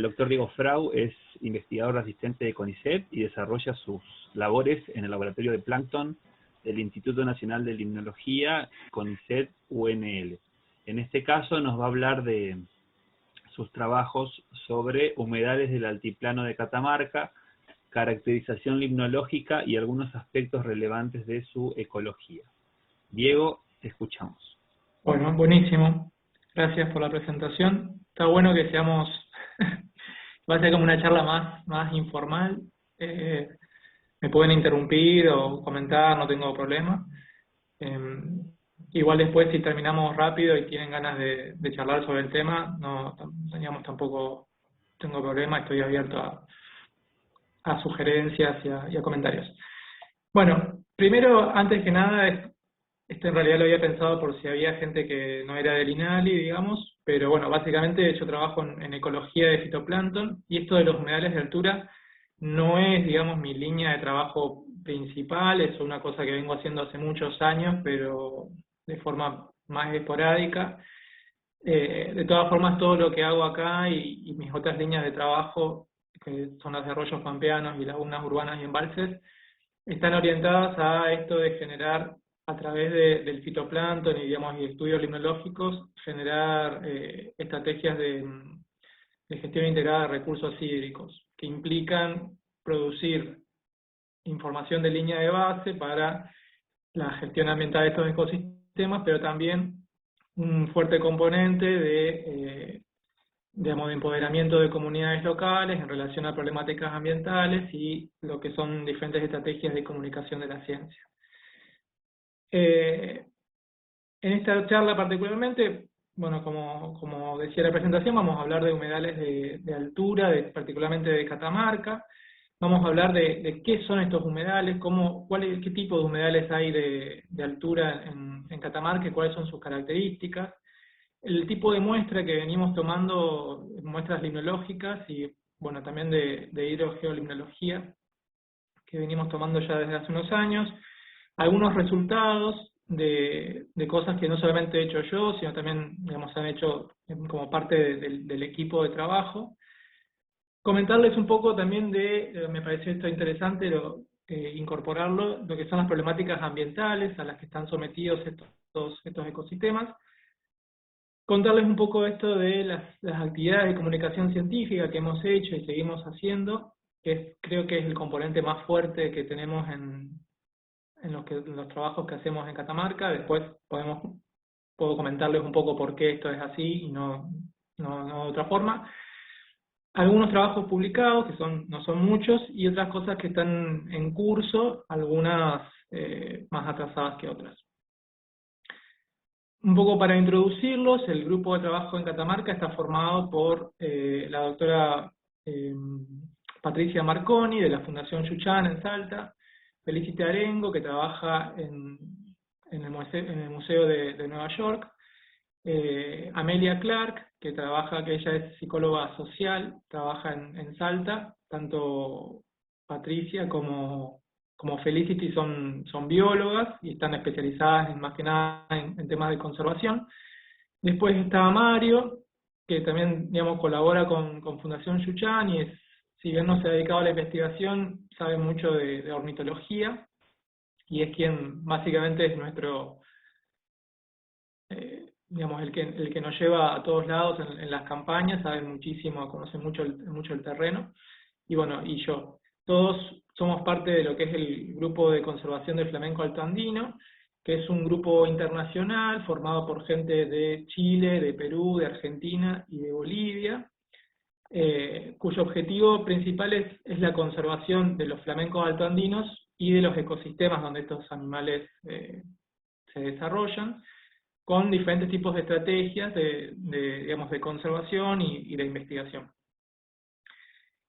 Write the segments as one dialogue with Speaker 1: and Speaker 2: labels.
Speaker 1: El doctor Diego Frau es investigador asistente de CONICET y desarrolla sus labores en el laboratorio de plancton del Instituto Nacional de Limnología CONICET UNL. En este caso nos va a hablar de sus trabajos sobre humedales del altiplano de Catamarca, caracterización limnológica y algunos aspectos relevantes de su ecología. Diego, te escuchamos.
Speaker 2: Bueno, buenísimo. Gracias por la presentación. Está bueno que seamos, va a ser como una charla más informal. Me pueden interrumpir o comentar, no tengo problema. Igual después, si terminamos rápido y tienen ganas de charlar sobre el tema, no teníamos tampoco, tengo problema, estoy abierto a sugerencias y a comentarios. Bueno, primero, antes que nada, esto en realidad lo había pensado por si había gente que no era del INALI, digamos, pero bueno, básicamente yo trabajo en ecología de fitoplancton, y esto de los humedales de altura no es, digamos, mi línea de trabajo principal, es una cosa que vengo haciendo hace muchos años, pero de forma más esporádica. De todas formas, todo lo que hago acá y mis otras líneas de trabajo, que son los arroyos pampeanos y lagunas urbanas y embalses, están orientadas a esto de generar, a través del fitoplancton y, digamos, y estudios limnológicos, generar estrategias de gestión integrada de recursos hídricos, que implican producir información de línea de base para la gestión ambiental de estos ecosistemas, pero también un fuerte componente digamos, de empoderamiento de comunidades locales en relación a problemáticas ambientales y lo que son diferentes estrategias de comunicación de la ciencia. En esta charla particularmente, bueno, como decía la presentación, vamos a hablar de humedales de altura, particularmente de Catamarca. Vamos a hablar de qué son estos humedales, qué tipo de humedales hay de altura en Catamarca y cuáles son sus características. El tipo de muestra que venimos tomando, muestras limnológicas y, bueno, también de hidrogeolimnología, que venimos tomando ya desde hace unos años. Algunos resultados de cosas que no solamente he hecho yo, sino también, digamos, han hecho como parte del equipo de trabajo. Comentarles un poco también me pareció esto interesante, incorporarlo, lo que son las problemáticas ambientales a las que están sometidos estos ecosistemas. Contarles un poco esto de las actividades de comunicación científica que hemos hecho y seguimos haciendo, creo que es el componente más fuerte que tenemos en los trabajos que hacemos en Catamarca. Después puedo comentarles un poco por qué esto es así y no de otra forma. Algunos trabajos publicados, que no son muchos, y otras cosas que están en curso, algunas más atrasadas que otras. Un poco para introducirlos, el grupo de trabajo en Catamarca está formado por la doctora Patricia Marconi, de la Fundación Yuchán en Salta, Felicity Arengo, que trabaja en el Museo de Nueva York, Amelia Clark, que ella es psicóloga social, trabaja en Salta. Tanto Patricia como Felicity son biólogas y están especializadas más que nada en temas de conservación. Después está Mario, que también, digamos, colabora con Fundación Yuchán y si bien no se ha dedicado a la investigación, sabe mucho de ornitología, y es quien básicamente es nuestro, digamos, el que nos lleva a todos lados en las campañas, sabe muchísimo, conoce mucho el terreno, y bueno, y yo. Todos somos parte de lo que es el Grupo de Conservación del Flamenco Alto Andino, que es un grupo internacional formado por gente de Chile, de Perú, de Argentina y de Bolivia, cuyo objetivo principal es la conservación de los flamencos altoandinos y de los ecosistemas donde estos animales se desarrollan, con diferentes tipos de estrategias digamos, de conservación y de investigación.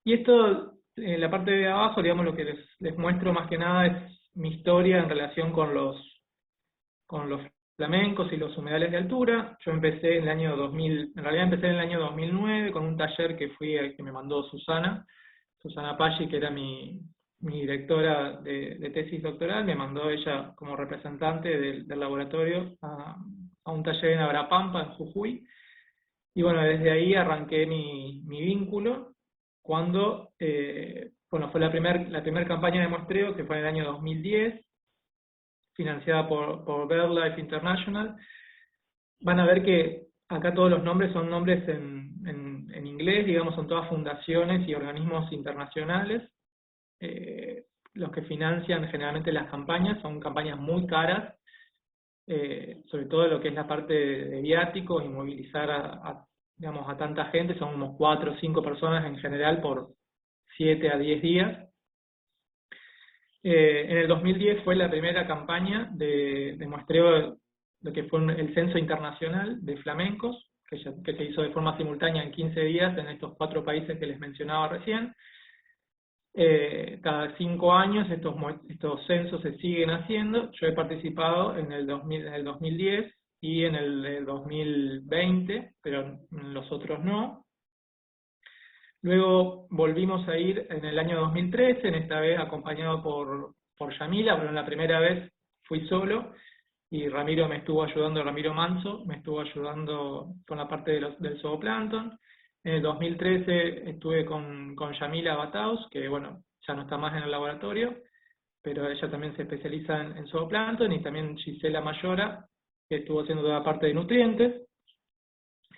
Speaker 2: Y esto, en la parte de abajo, digamos, lo que les muestro más que nada es mi historia en relación con los flamencos y los humedales de altura. Yo empecé en el año 2000, en realidad empecé en el año 2009 con un taller que me mandó Susana Paggi, que era mi directora de tesis doctoral. Me mandó ella como representante del laboratorio a un taller en Abrapampa, en Jujuy, Y bueno, desde ahí arranqué mi vínculo, cuando, bueno, fue la primer campaña de muestreo, que fue en el año 2010, financiada por BirdLife International. Van a ver que acá todos los nombres son nombres en inglés, digamos, son todas fundaciones y organismos internacionales. Los que financian generalmente las campañas son campañas muy caras, sobre todo lo que es la parte de viáticos y movilizar digamos, a tanta gente, son unos 4 o 5 personas en general por 7 a 10 días. En el 2010 fue la primera campaña de muestreo, lo que fue el censo internacional de flamencos, que se hizo de forma simultánea en 15 días en estos 4 países que les mencionaba recién. Cada 5 años estos censos se siguen haciendo. Yo he participado en el 2010 y en el 2020, pero en los otros no. Luego volvimos a ir en el año 2013, en esta vez acompañado por Yamila, pero en la primera vez fui solo, y Ramiro me estuvo ayudando, Ramiro Manso, me estuvo ayudando con la parte del zooplancton. En el 2013 estuve con Yamila Bataus, que bueno, ya no está más en el laboratorio, pero ella también se especializa en zooplancton, y también Gisela Mayora, que estuvo haciendo toda la parte de nutrientes.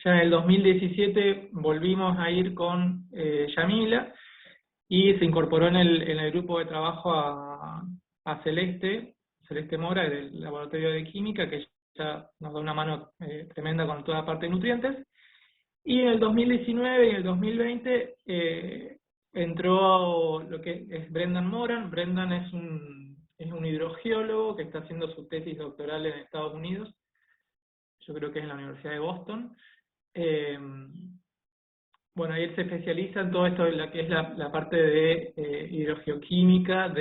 Speaker 2: Ya en el 2017 volvimos a ir con Yamila, y se incorporó en el grupo de trabajo a Celeste Mora, del Laboratorio de Química, que ya nos da una mano tremenda con toda la parte de nutrientes. Y en el 2019 y en el 2020 entró lo que es Brendan Moran. Brendan es un hidrogeólogo que está haciendo su tesis doctoral en Estados Unidos, yo creo que es en la Universidad de Boston. Bueno, él se especializa en todo esto, en la que es la parte de hidrogeoquímica,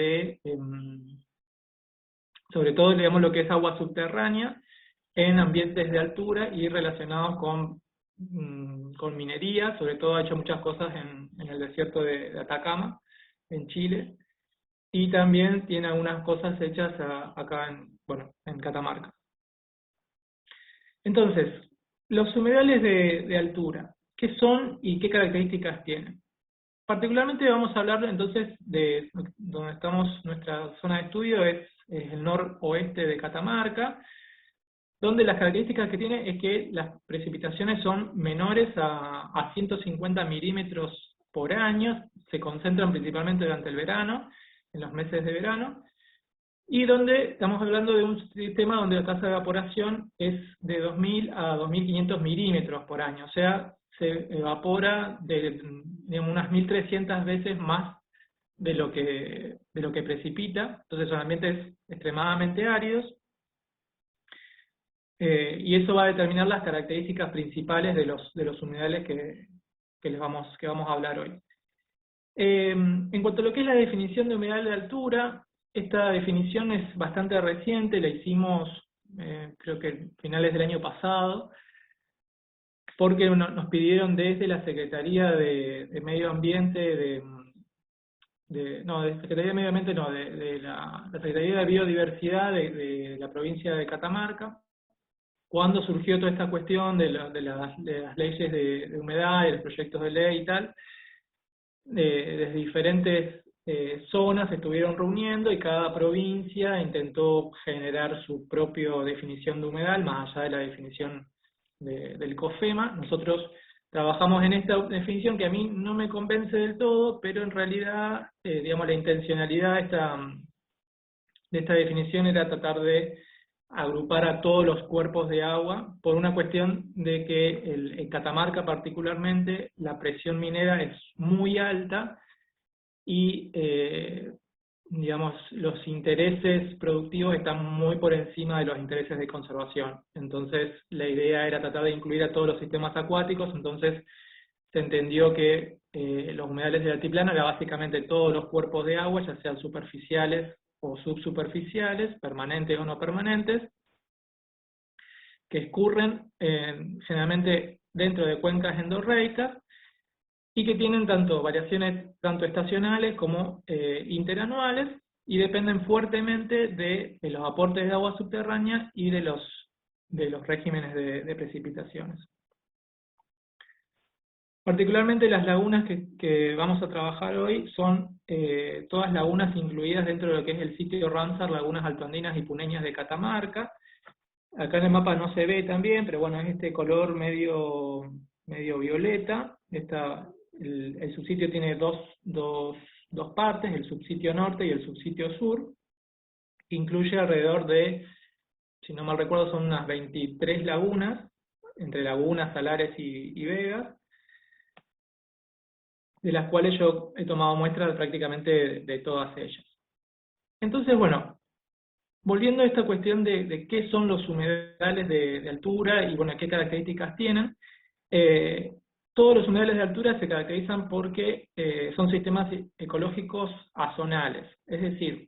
Speaker 2: sobre todo, digamos, lo que es agua subterránea, en ambientes de altura y relacionados con minería. Sobre todo ha hecho muchas cosas en el desierto de Atacama, en Chile, y también tiene algunas cosas hechas acá en Catamarca. Entonces, los humedales de altura, ¿qué son y qué características tienen? Particularmente vamos a hablar entonces de donde estamos, nuestra zona de estudio es el noroeste de Catamarca, donde las características que tiene es que las precipitaciones son menores a 150 milímetros por año, se concentran principalmente durante el verano, en los meses de verano, y donde estamos hablando de un sistema donde la tasa de evaporación es de 2.000 a 2.500 milímetros por año, o sea, se evapora digamos, unas 1.300 veces más de lo que precipita. Entonces son ambientes extremadamente áridos, y eso va a determinar las características principales de los humedales que vamos a hablar hoy. En cuanto a lo que es la definición de humedal de altura, esta definición es bastante reciente, la hicimos creo que finales del año pasado, porque nos pidieron desde la Secretaría de Medio Ambiente, Secretaría de Medio Ambiente no, de la Secretaría de Biodiversidad de la provincia de Catamarca, cuando surgió toda esta cuestión de las leyes de humedad y los proyectos de ley y tal. Desde diferentes zonas se estuvieron reuniendo, y cada provincia intentó generar su propia definición de humedal, más allá de la definición del COFEMA. Nosotros trabajamos en esta definición que a mí no me convence del todo, pero en realidad, digamos, la intencionalidad de esta definición era tratar de agrupar a todos los cuerpos de agua, por una cuestión de que en Catamarca particularmente la presión minera es muy alta, y digamos, los intereses productivos están muy por encima de los intereses de conservación. Entonces la idea era tratar de incluir a todos los sistemas acuáticos. Entonces se entendió que los humedales del altiplano eran básicamente todos los cuerpos de agua, ya sean superficiales o subsuperficiales, permanentes o no permanentes, que escurren generalmente dentro de cuencas endorreicas, y que tienen variaciones tanto estacionales como interanuales, y dependen fuertemente de los aportes de agua subterránea y de los regímenes de precipitaciones. Particularmente las lagunas que vamos a trabajar hoy son todas lagunas incluidas dentro de lo que es el sitio Ramsar, Lagunas Altoandinas y Puneñas de Catamarca. Acá en el mapa no se ve también, pero bueno, es este color medio violeta. El subsitio tiene dos partes, el subsitio norte y el subsitio sur. Incluye alrededor de, si no mal recuerdo, son unas 23 lagunas, entre lagunas, salares y vegas, de las cuales yo he tomado muestras prácticamente de todas ellas. Entonces, bueno, volviendo a esta cuestión de qué son los humedales de altura y bueno, qué características tienen, todos los humedales de altura se caracterizan porque son sistemas ecológicos azonales, es decir,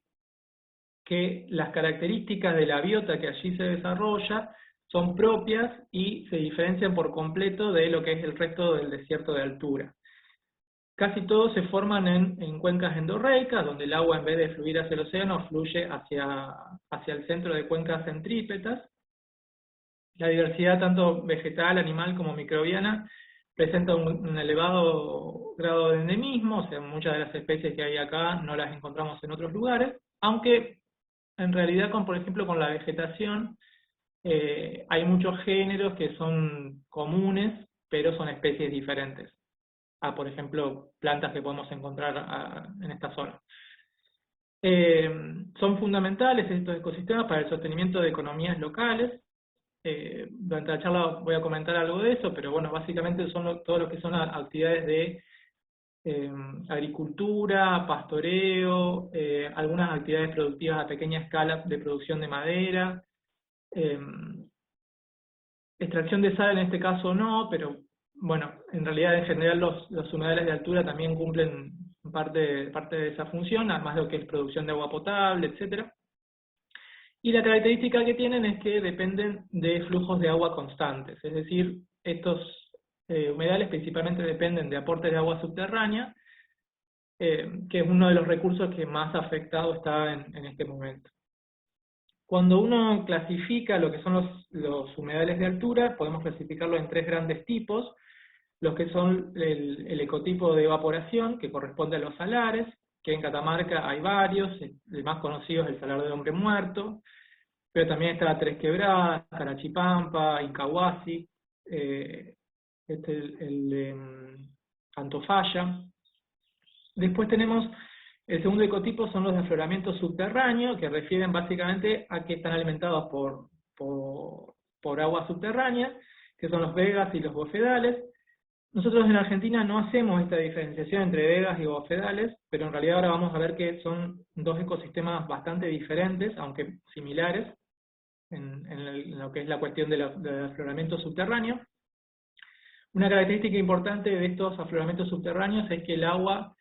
Speaker 2: que las características de la biota que allí se desarrolla son propias y se diferencian por completo de lo que es el resto del desierto de altura. Casi todos se forman en cuencas endorreicas, donde el agua en vez de fluir hacia el océano, fluye hacia el centro de cuencas centrípetas. La diversidad tanto vegetal, animal como microbiana presenta un elevado grado de endemismo, o sea, muchas de las especies que hay acá no las encontramos en otros lugares, aunque en realidad, por ejemplo, con la vegetación, hay muchos géneros que son comunes, pero son especies diferentes a, por ejemplo, plantas que podemos encontrar en esta zona. Son fundamentales estos ecosistemas para el sostenimiento de economías locales. Durante la charla voy a comentar algo de eso, pero bueno, básicamente son todo lo que son actividades de agricultura, pastoreo, algunas actividades productivas a pequeña escala de producción de madera, extracción de sal en este caso no, pero bueno, en realidad en general los humedales de altura también cumplen parte de esa función, además de lo que es producción de agua potable, etc. Y la característica que tienen es que dependen de flujos de agua constantes, es decir, estos humedales principalmente dependen de aportes de agua subterránea, que es uno de los recursos que más afectado está en este momento. Cuando uno clasifica lo que son los humedales de altura, podemos clasificarlo en tres grandes tipos: los que son el ecotipo de evaporación, que corresponde a los salares, que en Catamarca hay varios, el más conocido es el Salar de Hombre Muerto, pero también está Tres Quebradas, Carachipampa, Incahuasi, el de Antofalla. Después tenemos el segundo ecotipo, son los de afloramiento subterráneo, que refieren básicamente a que están alimentados por agua subterránea, que son los vegas y los bofedales. Nosotros en Argentina no hacemos esta diferenciación entre vegas y bofedales, pero en realidad ahora vamos a ver que son dos ecosistemas bastante diferentes, aunque similares, en lo que es la cuestión del afloramiento subterráneo. Una característica importante de estos afloramientos subterráneos es que el agua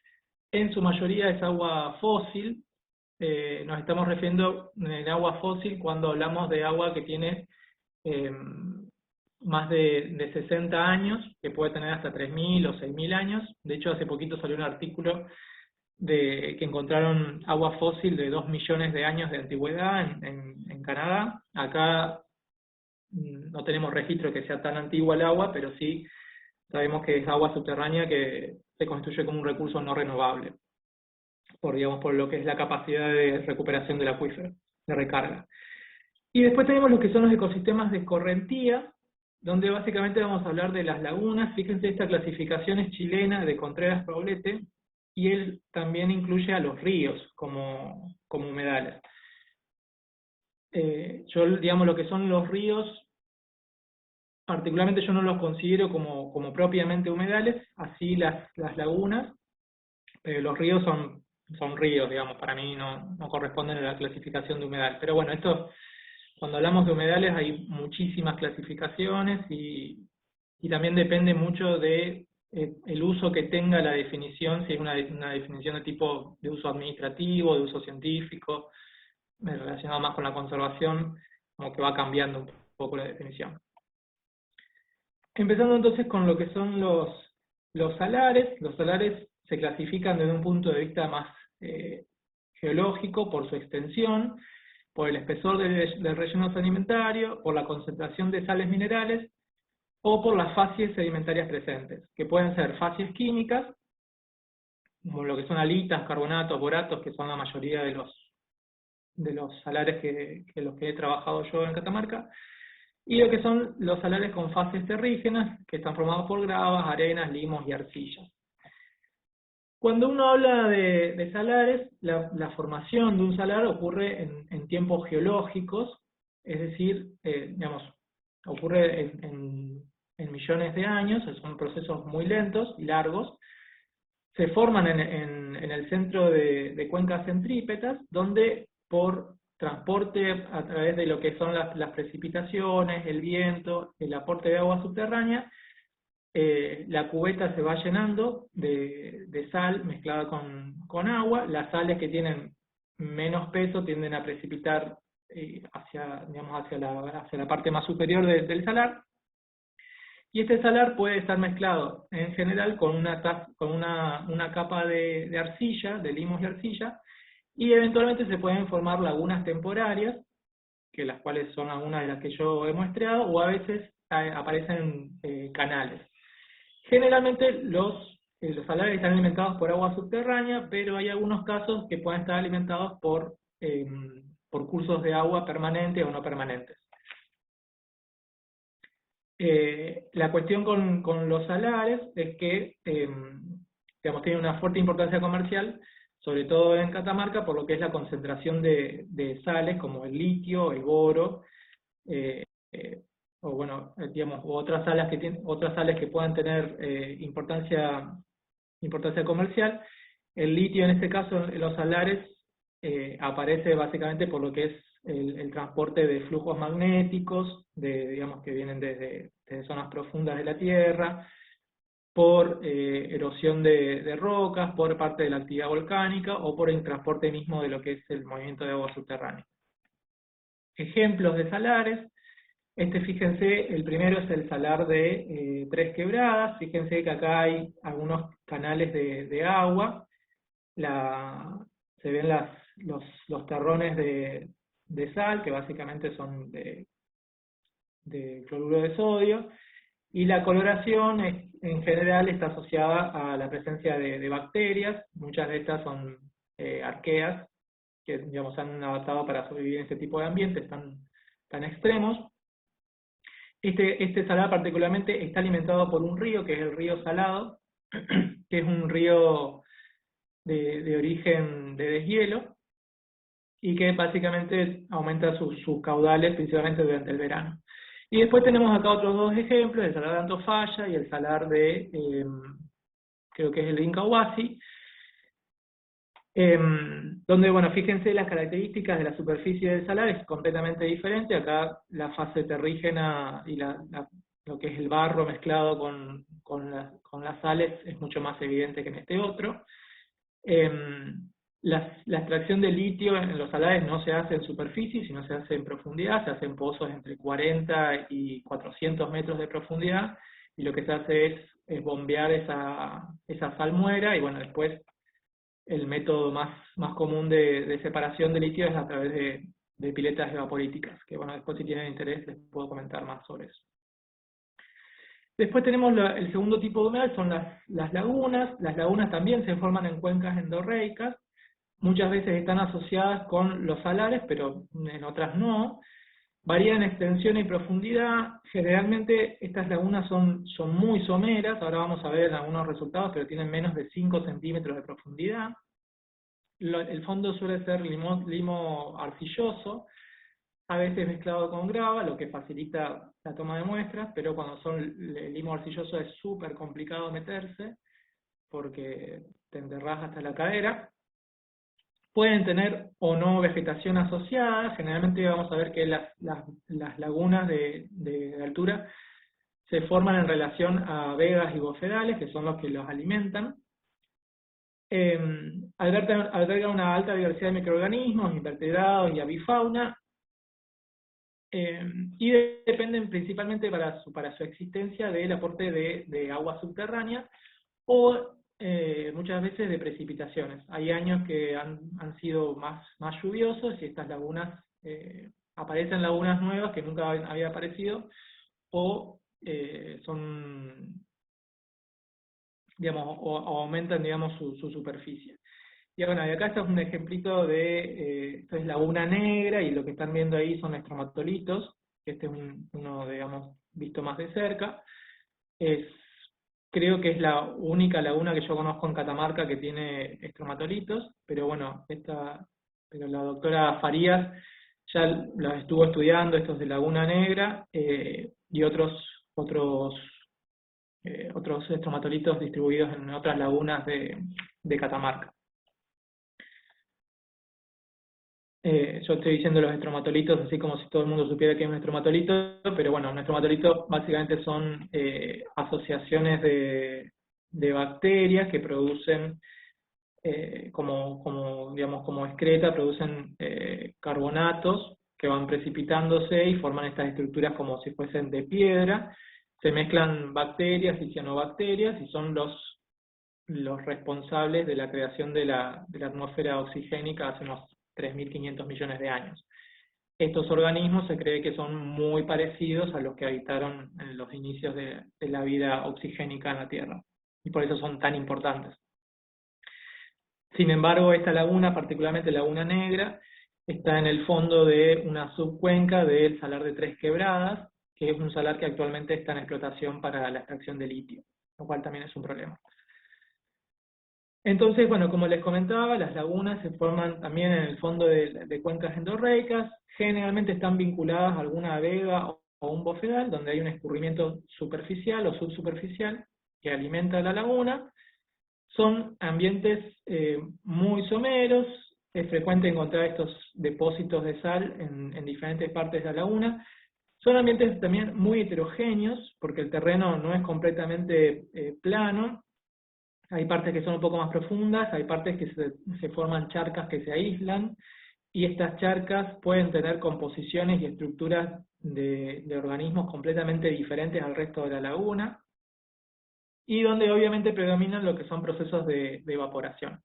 Speaker 2: en su mayoría es agua fósil. Nos estamos refiriendo en agua fósil cuando hablamos de agua que tiene más de 60 años, que puede tener hasta 3.000 o 6.000 años. De hecho, hace poquito salió un artículo que encontraron agua fósil de 2 millones de años de antigüedad en Canadá. Acá no tenemos registro de que sea tan antigua el agua, pero sí sabemos que es agua subterránea que se constituye como un recurso no renovable, por lo que es la capacidad de recuperación del acuífero, de recarga. Y después tenemos lo que son los ecosistemas de escorrentía, donde básicamente vamos a hablar de las lagunas. Fíjense, esta clasificación es chilena, de Contreras Paulete, y él también incluye a los ríos como humedales. Digamos, lo que son los ríos, particularmente yo no los considero como propiamente humedales, así las lagunas, pero los ríos son ríos, digamos, para mí no corresponden a la clasificación de humedal. Pero bueno, cuando hablamos de humedales hay muchísimas clasificaciones y también depende mucho de el uso que tenga la definición, si es una definición de tipo de uso administrativo, de uso científico, relacionado más con la conservación, como que va cambiando un poco la definición. Empezando entonces con lo que son los salares. Los salares se clasifican desde un punto de vista más geológico, por su extensión, por el espesor del relleno sedimentario, por la concentración de sales minerales, o por las facies sedimentarias presentes, que pueden ser facies químicas, como lo que son alitas, carbonatos, boratos, que son la mayoría de los salares que los que he trabajado yo en Catamarca, y lo que son los salares con fases terrígenas, que están formados por gravas, arenas, limos y arcillas. Cuando uno habla de salares, la formación de un salar ocurre en tiempos geológicos, es decir, digamos, ocurre en millones de años, son procesos muy lentos y largos. Se forman en el centro de cuencas centrípetas, donde por transporte a través de lo que son las precipitaciones, el viento, el aporte de agua subterránea, la cubeta se va llenando de sal mezclada con agua. Las sales que tienen menos peso tienden a precipitar hacia la parte más superior del salar. Y este salar puede estar mezclado en general con una capa de arcilla, de limos y arcilla, y eventualmente se pueden formar lagunas temporarias, que las cuales son algunas de las que yo he muestreado, o a veces aparecen canales. Generalmente los salares están alimentados por agua subterránea, pero hay algunos casos que pueden estar alimentados por cursos de agua permanentes o no permanentes. La cuestión con los salares es que digamos, tiene una fuerte importancia comercial, sobre todo en Catamarca, por lo que es la concentración de sales como el litio, el boro, o bueno, digamos, otras sales que puedan tener importancia comercial. El litio en este caso en los salares aparece básicamente por lo que es el transporte de flujos magnéticos, digamos, que vienen desde zonas profundas de la Tierra, por erosión de rocas, por parte de la actividad volcánica, o por el transporte mismo de lo que es el movimiento de agua subterránea. Ejemplos de salares: fíjense, el primero es el salar de Tres Quebradas. Fíjense que acá hay algunos canales de agua, se ven los terrones de sal, que básicamente son de cloruro de sodio, y la coloración en general está asociada a la presencia de bacterias. Muchas de estas son arqueas, que digamos, han adaptado para sobrevivir en este tipo de ambientes tan extremos. Este salar particularmente está alimentado por un río, que es el río Salado, que es un río de origen de deshielo, y que básicamente aumenta sus caudales principalmente durante el verano. Y después tenemos acá otros dos ejemplos: el salar de Antofalla y el salar creo que es el de Incahuasi, donde, bueno, fíjense las características de la superficie del salar, es completamente diferente. Acá la fase terrígena y lo que es el barro mezclado con las sales es mucho más evidente que en este otro. La extracción de litio en los salares no se hace en superficie, sino se hace en profundidad. Se hacen pozos entre 40 y 400 metros de profundidad, y lo que se hace es bombear esa salmuera, y bueno, después el método más común de separación de litio es a través de piletas evaporíticas, que bueno, después si tienen interés les puedo comentar más sobre eso. Después tenemos el segundo tipo de humedal, son las lagunas. Las lagunas también se forman en cuencas endorreicas. Muchas veces están asociadas con los salares, pero en otras no. Varían en extensión y profundidad. Generalmente estas lagunas son muy someras. Ahora vamos a ver algunos resultados, pero tienen menos de 5 centímetros de profundidad. El fondo suele ser limo arcilloso, a veces mezclado con grava, lo que facilita la toma de muestras, pero cuando son limo arcilloso es súper complicado meterse, porque te enterrás hasta la cadera. Pueden tener o no vegetación asociada. Generalmente vamos a ver que las lagunas de altura se forman en relación a vegas y bofedales, que son los que los alimentan. Alberga una alta diversidad de microorganismos, invertebrados y avifauna, y dependen principalmente para su existencia del aporte de agua subterránea, o muchas veces de precipitaciones. Hay años que han sido más lluviosos, y estas lagunas, aparecen lagunas nuevas que nunca habían aparecido, o digamos, o aumentan, digamos, su superficie. Y bueno, y acá está un ejemplito de, esto es Laguna Negra, y lo que están viendo ahí son estromatolitos, que este es uno, digamos, visto más de cerca. Creo que es la única laguna que yo conozco en Catamarca que tiene estromatolitos, pero bueno, pero la doctora Farías ya los estuvo estudiando, estos de Laguna Negra, y otros estromatolitos distribuidos en otras lagunas de Catamarca. Yo estoy diciendo los estromatolitos así como si todo el mundo supiera que es un estromatolito, pero bueno, un estromatolito básicamente son asociaciones de bacterias que producen, digamos, como excreta, producen carbonatos que van precipitándose y forman estas estructuras como si fuesen de piedra. Se mezclan bacterias y cianobacterias y son los responsables de la creación de la atmósfera oxigénica hace unos 3.500 millones de años. Estos organismos se cree que son muy parecidos a los que habitaron en los inicios de la vida oxigénica en la Tierra, y por eso son tan importantes. Sin embargo, esta laguna, particularmente Laguna Negra, está en el fondo de una subcuenca del salar de Tres Quebradas, que es un salar que actualmente está en explotación para la extracción de litio, lo cual también es un problema. Entonces, bueno, como les comentaba, las lagunas se forman también en el fondo de cuencas endorreicas, generalmente están vinculadas a alguna vega o un bofedal, donde hay un escurrimiento superficial o subsuperficial que alimenta la laguna. Son ambientes muy someros, es frecuente encontrar estos depósitos de sal en diferentes partes de la laguna. Son ambientes también muy heterogéneos, porque el terreno no es completamente plano. Hay partes que son un poco más profundas, hay partes que se forman charcas que se aíslan, y estas charcas pueden tener composiciones y estructuras de organismos completamente diferentes al resto de la laguna, y donde obviamente predominan lo que son procesos de evaporación.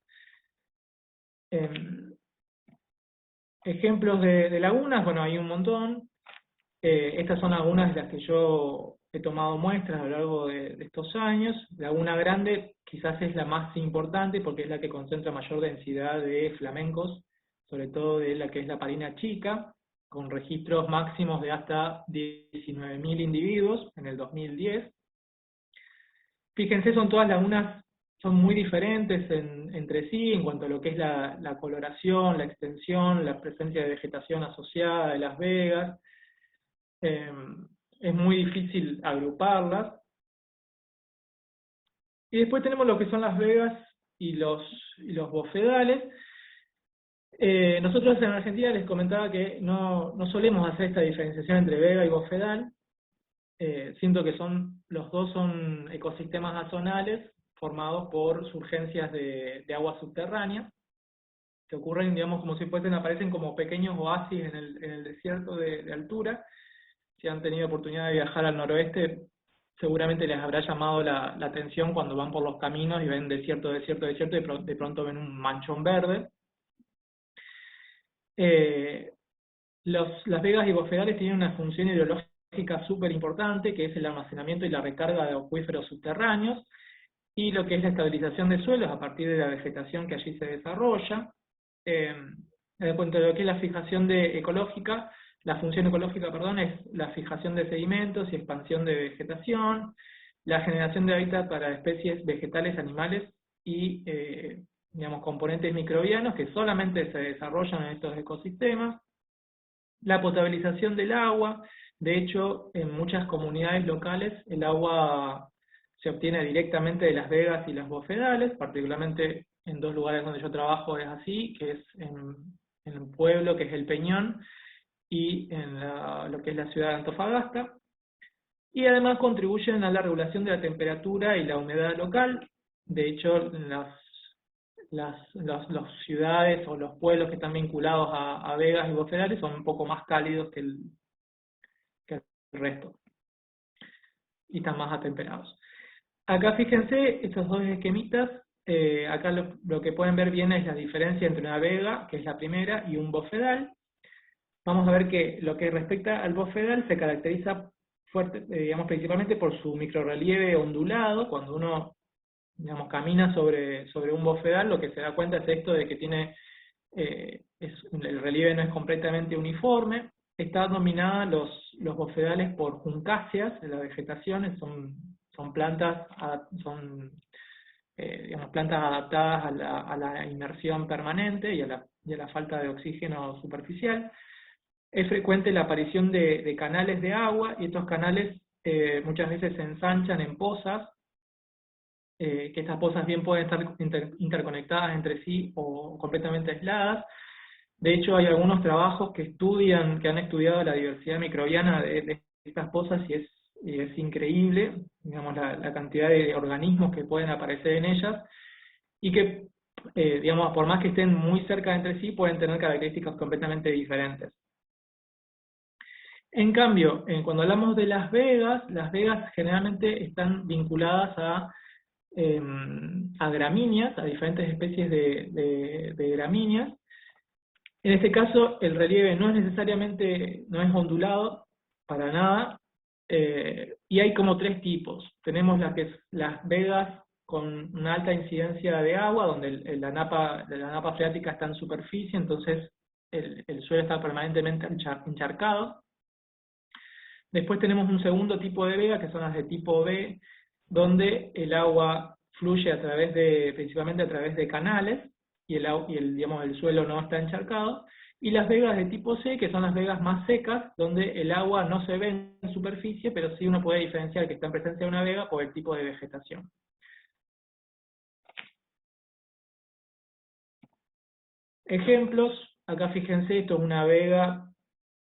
Speaker 2: Ejemplos de lagunas, bueno, hay un montón. Estas son algunas de las que yo he tomado muestras a lo largo de estos años. Laguna Grande quizás es la más importante porque es la que concentra mayor densidad de flamencos, sobre todo de la que es la Parina Chica, con registros máximos de hasta 19.000 individuos en el 2010. Fíjense, son todas lagunas, son muy diferentes entre sí en cuanto a lo que es la coloración, la extensión, la presencia de vegetación asociada de las vegas. Es muy difícil agruparlas. Y después tenemos lo que son las vegas y los bofedales. Nosotros en Argentina les comentaba que no solemos hacer esta diferenciación entre vega y bofedal. Siento que los dos son ecosistemas azonales formados por surgencias de agua subterránea, que ocurren, digamos, como si aparecen como pequeños oasis en el desierto de altura. Si han tenido oportunidad de viajar al noroeste, seguramente les habrá llamado la atención cuando van por los caminos y ven desierto, desierto, desierto, y de pronto ven un manchón verde. Las vegas y bofedales tienen una función hidrológica súper importante, que es el almacenamiento y la recarga de acuíferos subterráneos, y lo que es la estabilización de suelos a partir de la vegetación que allí se desarrolla. En cuanto a lo que es la fijación ecológica, la función ecológica, perdón, es la fijación de sedimentos y expansión de vegetación, la generación de hábitat para especies vegetales, animales y, digamos, componentes microbianos que solamente se desarrollan en estos ecosistemas, la potabilización del agua. De hecho, en muchas comunidades locales el agua se obtiene directamente de las vegas y las bofedales, particularmente en dos lugares donde yo trabajo es así, que es en un pueblo que es El Peñón, y en lo que es la ciudad de Antofagasta, y además contribuyen a la regulación de la temperatura y la humedad local. De hecho, las ciudades o los pueblos que están vinculados a vegas y bofedales son un poco más cálidos que el resto, y están más atemperados. Acá fíjense, estos dos esquemitas, acá lo que pueden ver bien es la diferencia entre una vega, que es la primera, y un bofedal. Vamos a ver que lo que respecta al bofedal se caracteriza fuerte, digamos, principalmente por su microrrelieve ondulado. Cuando uno, digamos, camina sobre un bofedal, lo que se da cuenta es esto de que tiene, el relieve no es completamente uniforme. Está dominada los bofedales por juncáceas, la vegetación, son plantas, digamos, plantas adaptadas a la inmersión permanente y a la falta de oxígeno superficial. Es frecuente la aparición de canales de agua, y estos canales muchas veces se ensanchan en pozas, que estas pozas bien pueden estar interconectadas entre sí o completamente aisladas. De hecho, hay algunos trabajos que han estudiado la diversidad microbiana de estas pozas, y es increíble, digamos, la cantidad de organismos que pueden aparecer en ellas, y que, digamos, por más que estén muy cerca entre sí, pueden tener características completamente diferentes. En cambio, cuando hablamos de las vegas generalmente están vinculadas a gramíneas, a diferentes especies de gramíneas. En este caso, el relieve no es ondulado, para nada, y hay como tres tipos. Tenemos las vegas con una alta incidencia de agua, donde la napa freática está en superficie, entonces el suelo está permanentemente encharcado. Después tenemos un segundo tipo de vega, que son las de tipo B, donde el agua fluye principalmente a través de canales, y digamos, el suelo no está encharcado. Y las vegas de tipo C, que son las vegas más secas, donde el agua no se ve en superficie, pero sí uno puede diferenciar que está en presencia de una vega por el tipo de vegetación. Ejemplos, acá fíjense, esto es una vega,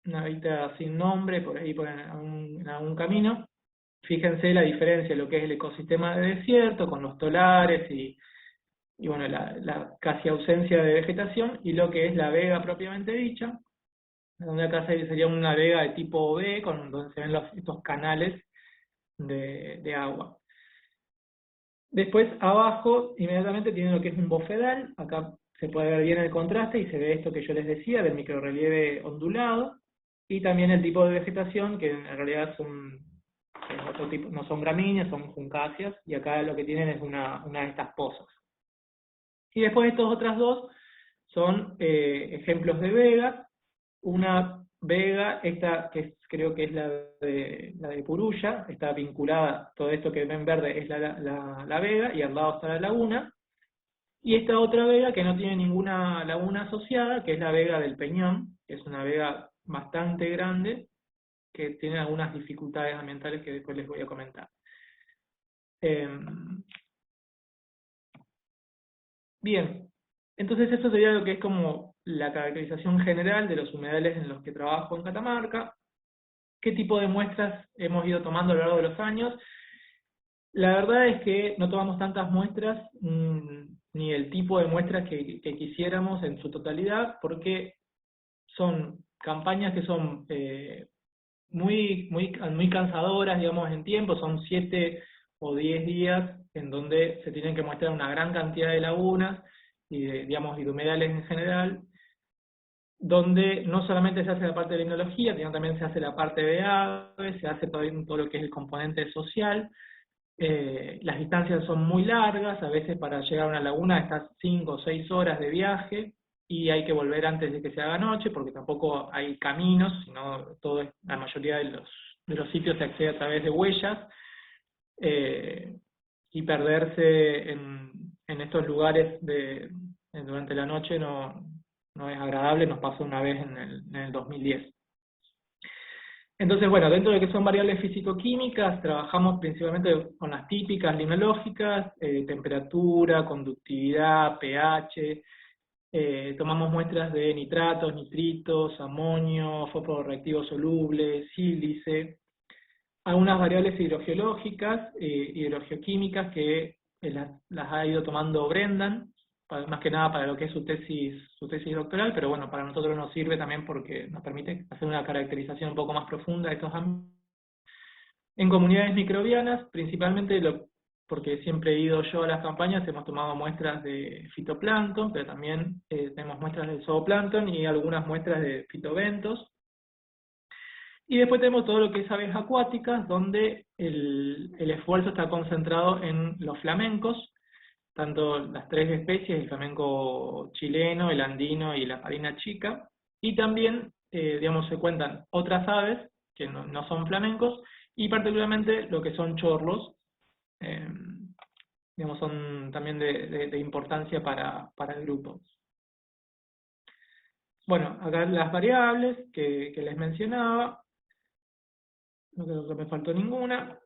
Speaker 2: una veguita sin nombre, por ahí en algún camino. Fíjense la diferencia, lo que es el ecosistema de desierto, con los tolares y bueno, la casi ausencia de vegetación, y lo que es la vega propiamente dicha, donde acá sería una vega de tipo B, donde se ven estos canales de agua. Después, abajo, inmediatamente tiene lo que es un bofedal. Acá se puede ver bien el contraste y se ve esto que yo les decía, del microrrelieve ondulado, y también el tipo de vegetación, que en realidad es otro tipo, no son gramíneas, son juncáceas, y acá lo que tienen es una de estas pozas. Y después estos otras dos son ejemplos de vegas. Una vega, esta que creo que es la de Purulla, está vinculada, todo esto que ven verde es la vega, y al lado está la laguna. Y esta otra vega que no tiene ninguna laguna asociada, que es la vega del Peñón, que es una vega bastante grande, que tiene algunas dificultades ambientales que después les voy a comentar. Bien, entonces eso sería lo que es como la caracterización general de los humedales en los que trabajo en Catamarca. ¿Qué tipo de muestras hemos ido tomando a lo largo de los años? La verdad es que no tomamos tantas muestras, ni el tipo de muestras que quisiéramos en su totalidad, porque son campañas que son muy cansadoras, digamos, en tiempo. Son 7 o 10 días en donde se tienen que muestrar una gran cantidad de lagunas y de humedales en general, donde no solamente se hace la parte de limnología, sino también se hace la parte de aves, se hace todo lo que es el componente social. Las distancias son muy largas, a veces para llegar a una laguna estás 5 o 6 horas de viaje, y hay que volver antes de que se haga noche, porque tampoco hay caminos, sino la mayoría de los sitios se accede a través de huellas, y perderse en estos lugares durante la noche no es agradable. Nos pasó una vez en el 2010. Entonces, bueno, dentro de que son variables físico-químicas, trabajamos principalmente con las típicas limnológicas, temperatura, conductividad, pH. Tomamos muestras de nitratos, nitritos, amonio, fosforreactivo soluble, sílice. Algunas variables hidrogeológicas, hidrogeoquímicas, que las ha ido tomando Brendan, más que nada para lo que es su tesis doctoral, pero bueno, para nosotros nos sirve también porque nos permite hacer una caracterización un poco más profunda de estos ámbitos. En comunidades microbianas, principalmente porque siempre he ido yo a las campañas, hemos tomado muestras de fitoplancton, pero también tenemos muestras de zooplancton y algunas muestras de fitobentos. Y después tenemos todo lo que es aves acuáticas, donde el esfuerzo está concentrado en los flamencos, tanto las tres especies, el flamenco chileno, el andino y la farina chica, y también, digamos, se cuentan otras aves que no son flamencos, y particularmente lo que son chorlos, digamos, son también de importancia para el grupo. Bueno, acá las variables que les mencionaba, no creo que me faltó ninguna.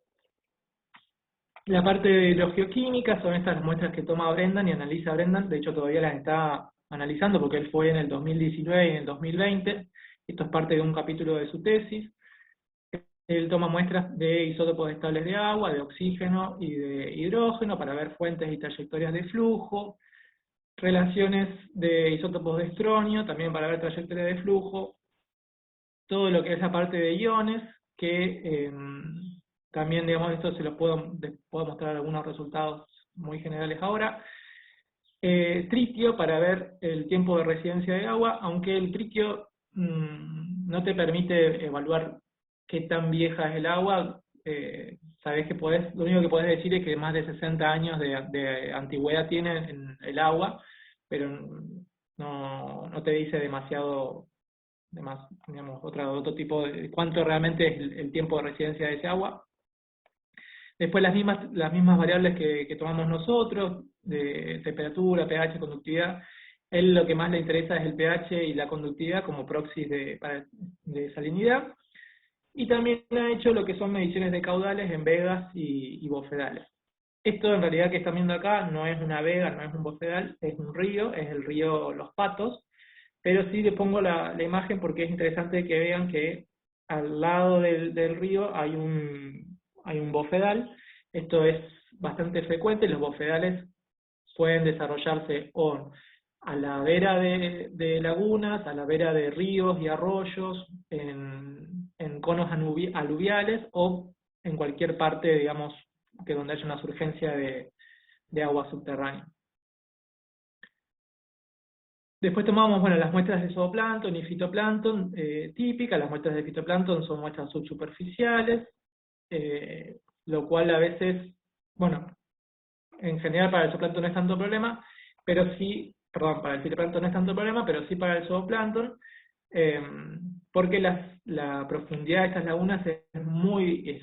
Speaker 2: La parte de los geoquímica son estas muestras que toma Brendan y analiza Brendan, de hecho todavía las está analizando porque él fue en el 2019 y en el 2020, esto es parte de un capítulo de su tesis. Él toma muestras de isótopos estables de agua, de oxígeno y de hidrógeno para ver fuentes y trayectorias de flujo, relaciones de isótopos de estronio, también para ver trayectorias de flujo, todo lo que es la parte de iones, que también, digamos, esto se los puedo mostrar algunos resultados muy generales ahora. Tritio, para ver el tiempo de residencia de agua, aunque el tritio no te permite evaluar qué tan vieja es el agua, sabés que lo único que podés decir es que más de 60 años de antigüedad tiene en el agua, pero no te dice demasiado, digamos, otro tipo de cuánto realmente es el tiempo de residencia de ese agua. Después las mismas variables que tomamos nosotros, de temperatura, pH, conductividad. Él lo que más le interesa es el pH y la conductividad como proxies de salinidad. Y también ha hecho lo que son mediciones de caudales en vegas y bofedales. Esto en realidad que están viendo acá no es una vega, no es un bofedal, es un río, es el río Los Patos, pero sí les pongo la imagen porque es interesante que vean que al lado del río hay un bofedal. Esto es bastante frecuente, los bofedales pueden desarrollarse a la vera de lagunas, a la vera de ríos y arroyos, en conos aluviales o en cualquier parte, digamos, que donde haya una surgencia de agua subterránea. Después tomamos, bueno, las muestras de zooplancton y fitoplancton típicas. Las muestras de fitoplancton son muestras subsuperficiales, lo cual a veces, bueno, en general para el zooplancton no es tanto problema, pero sí, perdón, para el fitoplancton no es tanto problema, pero sí para el zooplancton, porque la profundidad de estas lagunas es muy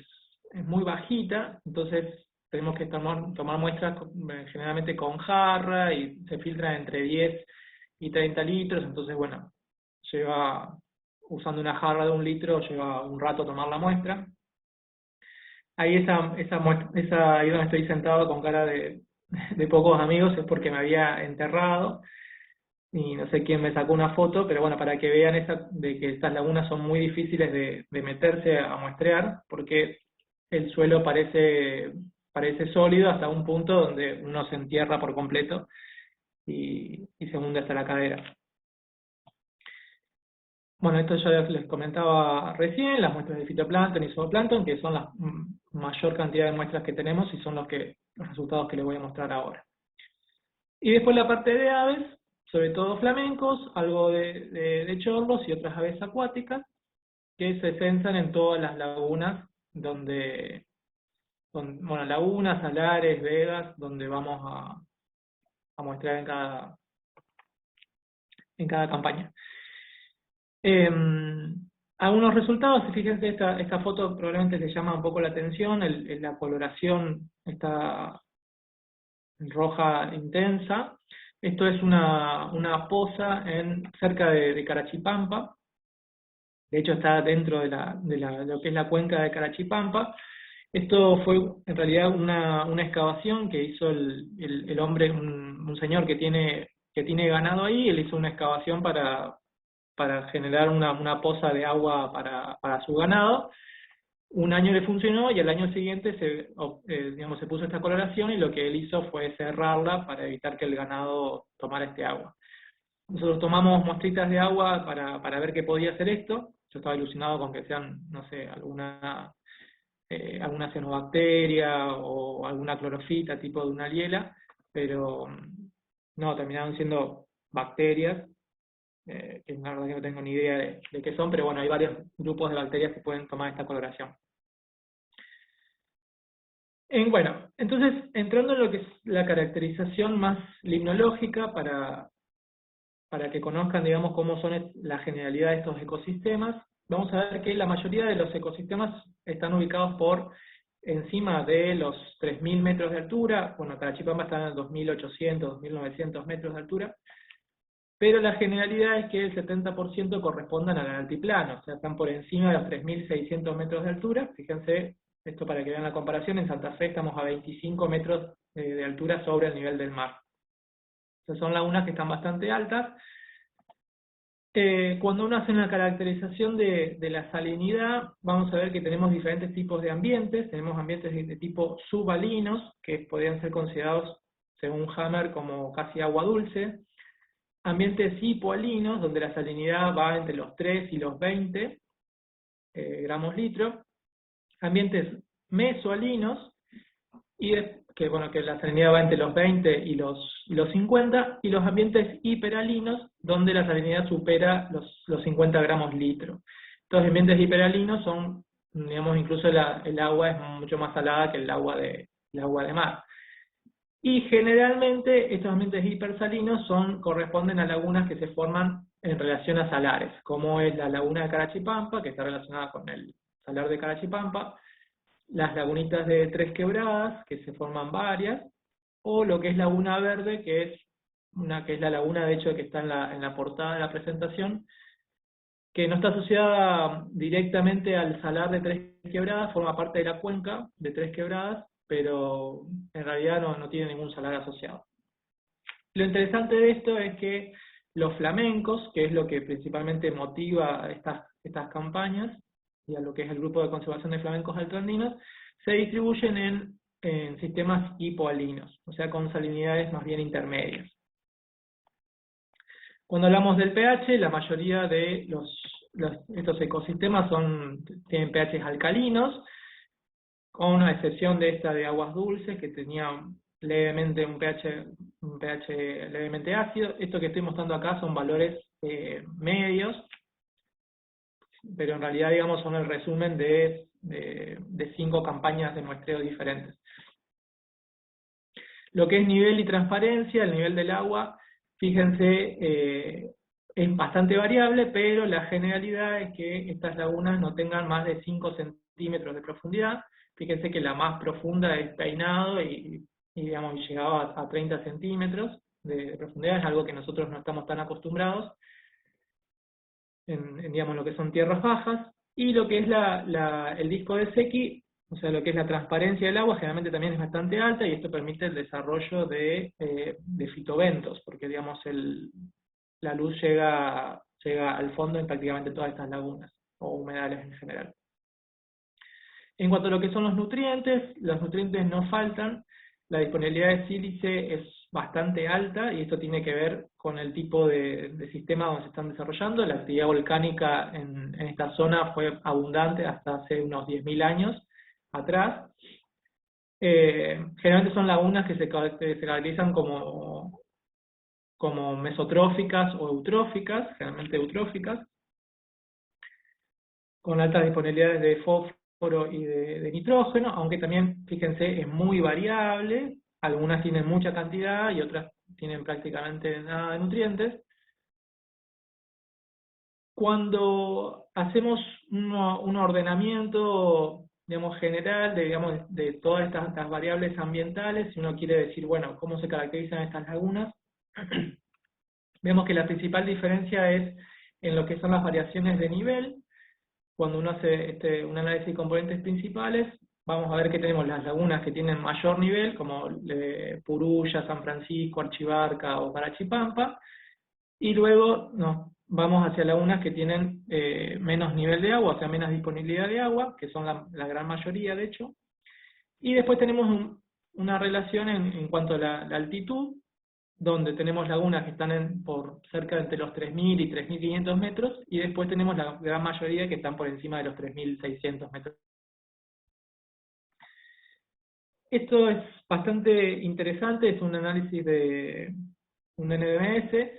Speaker 2: bajita, entonces tenemos que tomar muestras generalmente con jarra y se filtran entre 10 y 30 litros, entonces bueno, usando una jarra de 1 litro, lleva un rato tomar la muestra. Ahí ahí donde estoy sentado con cara de pocos amigos es porque me había enterrado, y no sé quién me sacó una foto, pero bueno, para que vean de que estas lagunas son muy difíciles de meterse a muestrear, porque el suelo parece sólido hasta un punto donde uno se entierra por completo y se hunde hasta la cadera. Bueno, esto ya les comentaba recién, las muestras de fitoplancton y zooplancton, que son la mayor cantidad de muestras que tenemos y son los resultados que les voy a mostrar ahora. Y después la parte de aves, sobre todo flamencos, algo de chorlos y otras aves acuáticas, que se censan en todas las lagunas, bueno, lagunas, salares, vegas, donde vamos a muestrear en cada campaña. Algunos resultados, fíjense, esta foto probablemente les llama un poco la atención, la coloración está roja intensa. Esto es una poza cerca de Carachipampa, de hecho está dentro de lo que es la cuenca de Carachipampa. Esto fue en realidad una excavación que hizo el hombre, un señor que tiene ganado ahí. Él hizo una excavación para generar una poza de agua para su ganado. Un año le funcionó y al año siguiente se puso esta coloración, y lo que él hizo fue cerrarla para evitar que el ganado tomara este agua. Nosotros tomamos muestritas de agua para ver qué podía hacer esto. Yo estaba ilusionado con que sean, no sé, alguna cianobacteria o alguna clorofita tipo de una liela, pero no, terminaron siendo bacterias. que la verdad que no tengo ni idea de qué son, pero bueno, hay varios grupos de bacterias que pueden tomar esta coloración. Bueno, entonces, entrando en lo que es la caracterización más limnológica para que conozcan, digamos, cómo son la generalidad de estos ecosistemas, vamos a ver que la mayoría de los ecosistemas están ubicados por encima de los 3.000 metros de altura. Bueno, Carachipampa está en 2.800, 2.900 metros de altura, pero la generalidad es que el 70% correspondan al altiplano, o sea, están por encima de los 3.600 metros de altura. Fíjense, esto para que vean la comparación, en Santa Fe estamos a 25 metros de altura sobre el nivel del mar. Entonces son lagunas que están bastante altas. Cuando uno hace una caracterización de la salinidad, vamos a ver que tenemos diferentes tipos de ambientes. Tenemos ambientes de tipo subalinos, que podrían ser considerados, según Hammer, como casi agua dulce. Ambientes hipoalinos, donde la salinidad va entre los 3 y los 20 gramos litro. Ambientes mesoalinos, que la salinidad va entre los 20 y los 50, y los ambientes hiperalinos, donde la salinidad supera los 50 gramos litro. Estos ambientes hiperalinos son, digamos, incluso el agua es mucho más salada que el agua de mar. Y generalmente estos ambientes hipersalinos corresponden a lagunas que se forman en relación a salares, como es la laguna de Carachipampa, que está relacionada con el salar de Carachipampa, las lagunitas de Tres Quebradas, que se forman varias, o lo que es Laguna Verde, que es la laguna, de hecho, que está en la portada de la presentación, que no está asociada directamente al salar de Tres Quebradas, forma parte de la cuenca de Tres Quebradas, pero en realidad no tiene ningún salar asociado. Lo interesante de esto es que los flamencos, que es lo que principalmente motiva estas campañas, y a lo que es el grupo de conservación de flamencos altoandinos, se distribuyen en sistemas hipoalinos, o sea, con salinidades más bien intermedias. Cuando hablamos del pH, la mayoría de estos ecosistemas tienen pHs alcalinos, con una excepción de esta de aguas dulces, que tenía levemente un pH levemente ácido. Esto que estoy mostrando acá son valores medios, pero en realidad, digamos, son el resumen de 5 campañas de muestreo diferentes. Lo que es nivel y transparencia, el nivel del agua, fíjense, es bastante variable, pero la generalidad es que estas lagunas no tengan más de 5 centímetros de profundidad. Fíjense que la más profunda es Peinado y digamos, llegaba a 30 centímetros de profundidad, es algo que nosotros no estamos tan acostumbrados en digamos, lo que son tierras bajas. Y lo que es el disco de Secchi, o sea, lo que es la transparencia del agua, generalmente también es bastante alta, y esto permite el desarrollo de fitoventos, porque digamos, la luz llega al fondo en prácticamente todas estas lagunas, o humedales en general. En cuanto a lo que son los nutrientes no faltan. La disponibilidad de sílice es bastante alta, y esto tiene que ver con el tipo de sistema donde se están desarrollando. La actividad volcánica en esta zona fue abundante hasta hace unos 10.000 años atrás. Generalmente son lagunas que se caracterizan como mesotróficas o eutróficas, generalmente eutróficas, con altas disponibilidades de fósforo y de nitrógeno, aunque también, fíjense, es muy variable. Algunas tienen mucha cantidad y otras tienen prácticamente nada de nutrientes. Cuando hacemos un ordenamiento, digamos, general de todas estas variables ambientales, si uno quiere decir, bueno, cómo se caracterizan estas lagunas, vemos que la principal diferencia es en lo que son las variaciones de nivel. Cuando uno hace un análisis de componentes principales, vamos a ver que tenemos las lagunas que tienen mayor nivel, como Purulla, San Francisco, Archibarca o Carachipampa, y luego nos vamos hacia lagunas que tienen menos nivel de agua, o sea, menos disponibilidad de agua, que son la gran mayoría, de hecho. Y después tenemos una relación en cuanto a la altitud, donde tenemos lagunas que están por cerca de entre los 3.000 y 3.500 metros, y después tenemos la gran mayoría que están por encima de los 3.600 metros. Esto es bastante interesante, es un análisis de un NDMS,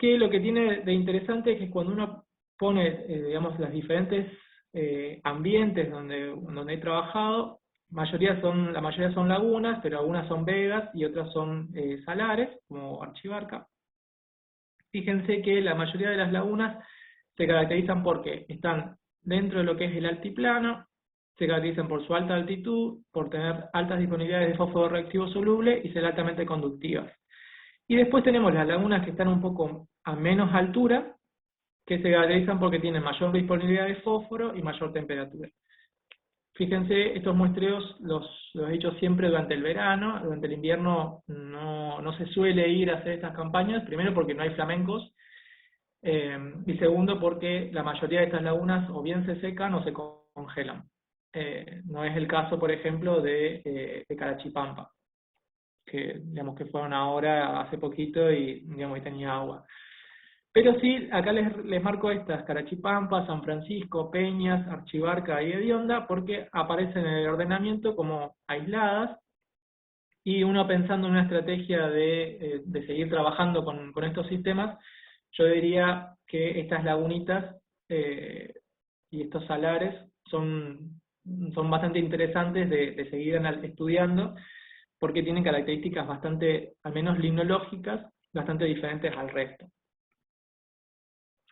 Speaker 2: que lo que tiene de interesante es que cuando uno pone, digamos, los diferentes ambientes donde he trabajado, la mayoría son lagunas, pero algunas son vegas y otras son salares, como Archibarca. Fíjense que la mayoría de las lagunas se caracterizan porque están dentro de lo que es el altiplano, se caracterizan por su alta altitud, por tener altas disponibilidades de fósforo reactivo soluble y ser altamente conductivas. Y después tenemos las lagunas que están un poco a menos altura, que se caracterizan porque tienen mayor disponibilidad de fósforo y mayor temperatura. Fíjense, estos muestreos los he hecho siempre durante el verano. Durante el invierno no se suele ir a hacer estas campañas, primero porque no hay flamencos, y segundo porque la mayoría de estas lagunas o bien se secan o se congelan. No es el caso, por ejemplo, de Carachipampa, que digamos que fueron ahora hace poquito y digamos y tenía agua. Pero sí, acá les marco estas: Carachipampa, San Francisco, Peñas, Archibarca y Hedionda, porque aparecen en el ordenamiento como aisladas, y uno pensando en una estrategia de seguir trabajando con estos sistemas, yo diría que estas lagunitas y estos salares son bastante interesantes de seguir estudiando, porque tienen características bastante, al menos limnológicas, bastante diferentes al resto.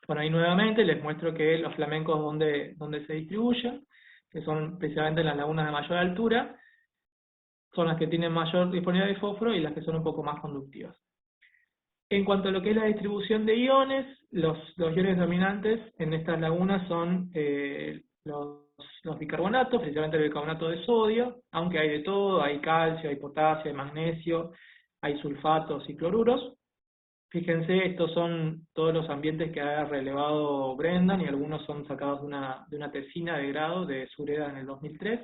Speaker 2: Bueno, ahí nuevamente les muestro que los flamencos donde se distribuyen, que son precisamente las lagunas de mayor altura, son las que tienen mayor disponibilidad de fósforo y las que son un poco más conductivas. En cuanto a lo que es la distribución de iones, los iones dominantes en estas lagunas son los bicarbonatos, principalmente el bicarbonato de sodio, aunque hay de todo: hay calcio, hay potasio, hay magnesio, hay sulfatos y cloruros. Fíjense, estos son todos los ambientes que ha relevado Brendan, y algunos son sacados de una tesina de grado de Sureda en el 2003.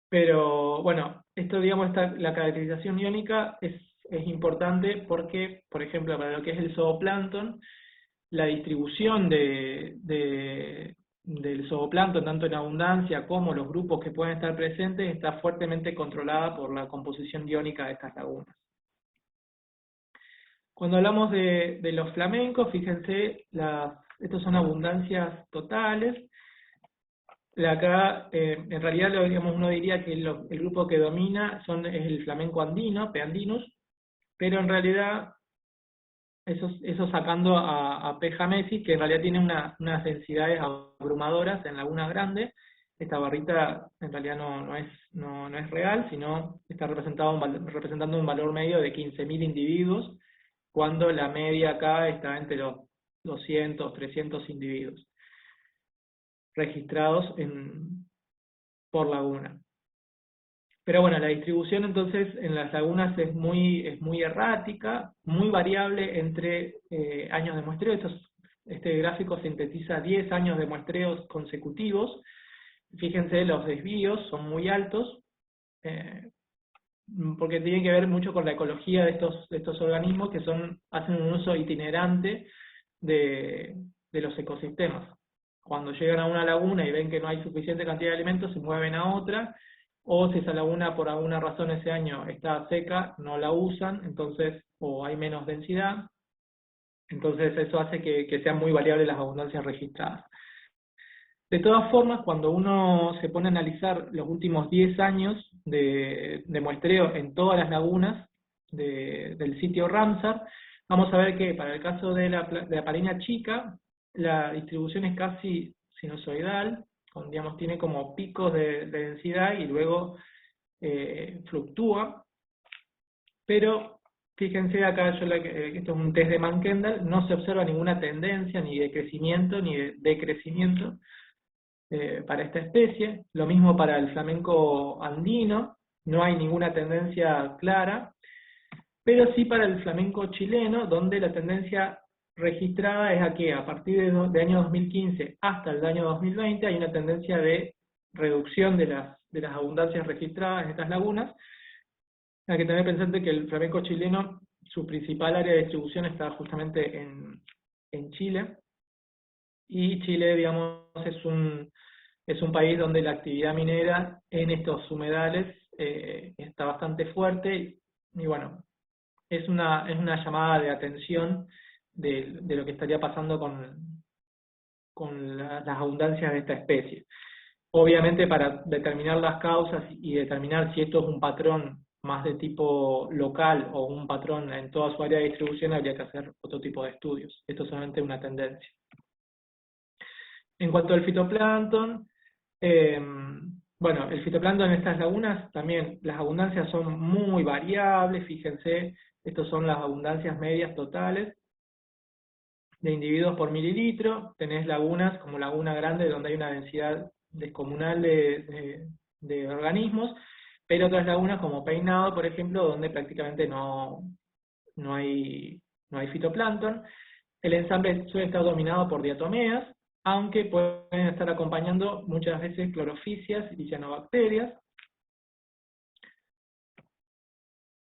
Speaker 2: Pero bueno, esto, digamos, la caracterización iónica es importante porque, por ejemplo, para lo que es el zooplancton, la distribución del zooplancton, tanto en abundancia como los grupos que pueden estar presentes, está fuertemente controlada por la composición iónica de estas lagunas. Cuando hablamos de los flamencos, fíjense, estos son abundancias totales. Acá, en realidad, digamos, uno diría que el grupo que domina es el flamenco andino, P. andinus, pero en realidad, eso sacando a P. jamesis, que en realidad tiene unas densidades abrumadoras en lagunas grandes. Esta barrita en realidad no es real, sino está representando un valor medio de 15.000 individuos, cuando la media acá está entre los 200, 300 individuos registrados por laguna. Pero bueno, la distribución entonces en las lagunas es muy errática, muy variable entre años de muestreo. Este gráfico sintetiza 10 años de muestreos consecutivos. Fíjense, los desvíos son muy altos, porque tiene que ver mucho con la ecología de estos organismos, que hacen un uso itinerante de los ecosistemas. Cuando llegan a una laguna y ven que no hay suficiente cantidad de alimentos, se mueven a otra, o si esa laguna por alguna razón ese año está seca, no la usan, entonces, o hay menos densidad, entonces eso hace que sean muy variables las abundancias registradas. De todas formas, cuando uno se pone a analizar los últimos 10 años de muestreo en todas las lagunas del sitio Ramsar, vamos a ver que para el caso de la Paleña Chica, la distribución es casi sinusoidal, digamos, tiene como picos de densidad y luego fluctúa. Pero fíjense acá, esto es un test de Mann-Kendall, no se observa ninguna tendencia ni de crecimiento ni de decrecimiento para esta especie. Lo mismo para el flamenco andino, no hay ninguna tendencia clara, pero sí para el flamenco chileno, donde la tendencia registrada es a que a partir del año 2015 hasta el año 2020 hay una tendencia de reducción de las abundancias registradas en estas lagunas. Hay que tener presente que el flamenco chileno, su principal área de distribución está justamente en Chile, y Chile, digamos, es un país donde la actividad minera en estos humedales está bastante fuerte, y bueno, es una llamada de atención de lo que estaría pasando con las abundancias de esta especie. Obviamente para determinar las causas y determinar si esto es un patrón más de tipo local o un patrón en toda su área de distribución, habría que hacer otro tipo de estudios. Esto es solamente una tendencia. En cuanto al fitoplancton, bueno, el fitoplancton en estas lagunas también, las abundancias son muy variables, fíjense, estas son las abundancias medias totales de individuos por mililitro. Tenés lagunas como Laguna Grande, donde hay una densidad descomunal de organismos, pero otras lagunas como Peinado, por ejemplo, donde prácticamente no hay fitoplancton. El ensamble suele estar dominado por diatomeas, aunque pueden estar acompañando muchas veces clorofisias y cianobacterias.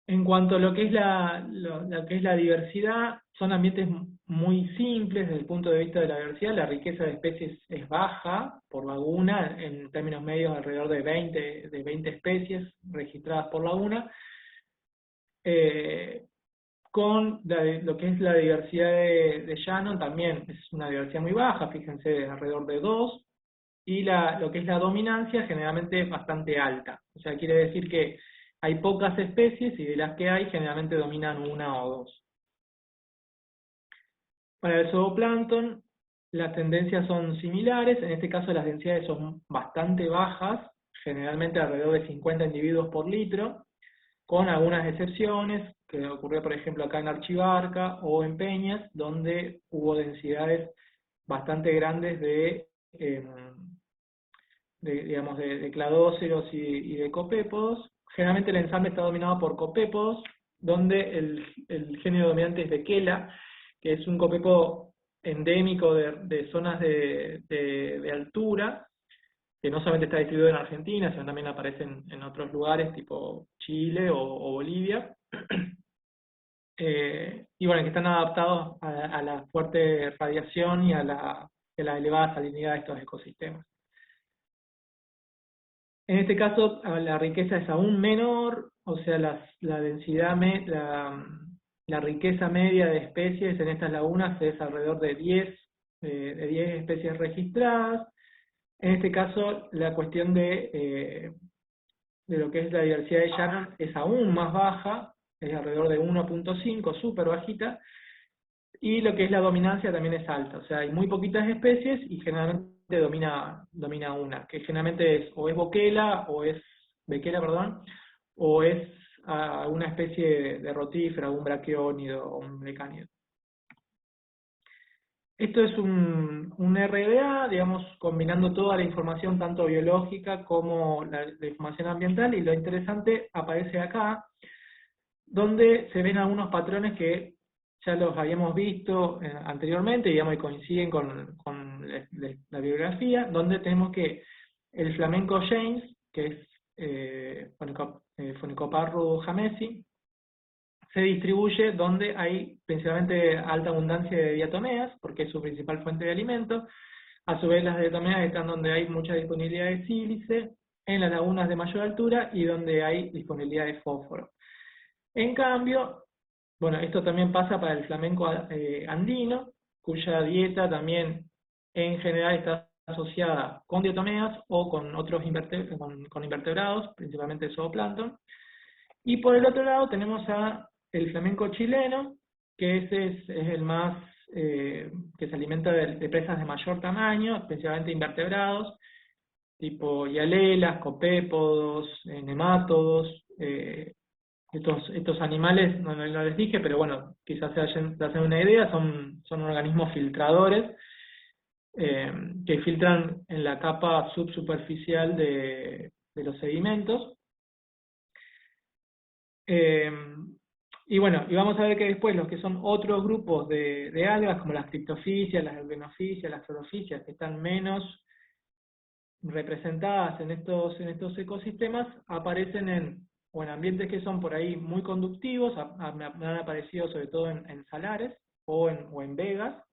Speaker 2: En cuanto a lo que es la diversidad, son ambientes muy simples desde el punto de vista de la diversidad. La riqueza de especies es baja por laguna, en términos medios alrededor de 20 especies registradas por laguna. Con lo que es la diversidad de llano, también es una diversidad muy baja, fíjense, alrededor de 2, y lo que es la dominancia generalmente es bastante alta. O sea, quiere decir que hay pocas especies y de las que hay generalmente dominan una o dos. Para el zooplancton las tendencias son similares, en este caso las densidades son bastante bajas, generalmente alrededor de 50 individuos por litro, con algunas excepciones, que ocurrió por ejemplo acá en Archibarca o en Peñas, donde hubo densidades bastante grandes digamos, de cladóceros y de copépodos. Generalmente el ensamble está dominado por copépodos, donde el género dominante es Bequela, que es un copépodo endémico de zonas de altura, que no solamente está distribuido en Argentina, sino también aparece en otros lugares, tipo Chile o Bolivia. Y bueno, que están adaptados a la fuerte radiación y a la elevada salinidad de estos ecosistemas. En este caso, la riqueza es aún menor, o sea, la densidad, la riqueza media de especies en estas lagunas es alrededor de 10 especies registradas. En este caso, la cuestión de lo que es la diversidad de Shannon es aún más baja, es alrededor de 1.5, súper bajita, y lo que es la dominancia también es alta, o sea, hay muy poquitas especies y generalmente domina una, que generalmente o es Bequela, perdón, o es una especie de rotífera, un braquiónido o un mecánido. Esto es un RDA, digamos, combinando toda la información, tanto biológica como la información ambiental, y lo interesante aparece acá, donde se ven algunos patrones que ya los habíamos visto anteriormente, digamos, y coinciden con la bibliografía, donde tenemos que el flamenco James, que es Phoenicopharu jamesi, se distribuye donde hay principalmente alta abundancia de diatomeas, porque es su principal fuente de alimento. A su vez las diatomeas están donde hay mucha disponibilidad de sílice, en las lagunas de mayor altura y donde hay disponibilidad de fósforo. En cambio, bueno, esto también pasa para el flamenco andino, cuya dieta también en general está asociada con diatomeas o con otros con invertebrados, principalmente zooplancton. Y por el otro lado tenemos el flamenco chileno, que ese es el más, que se alimenta de presas de mayor tamaño, especialmente invertebrados, tipo hialelas, copépodos, nemátodos. Estos animales, no les dije, pero bueno, quizás se hacen una idea, son organismos filtradores, que filtran en la capa subsuperficial de los sedimentos. Y bueno, y vamos a ver que después los que son otros grupos de algas, como las criptofisias, las eugenofisias, las clorofisias, que están menos representadas en estos ecosistemas, aparecen en ambientes que son por ahí muy conductivos, me han aparecido sobre todo en salares o en vegas.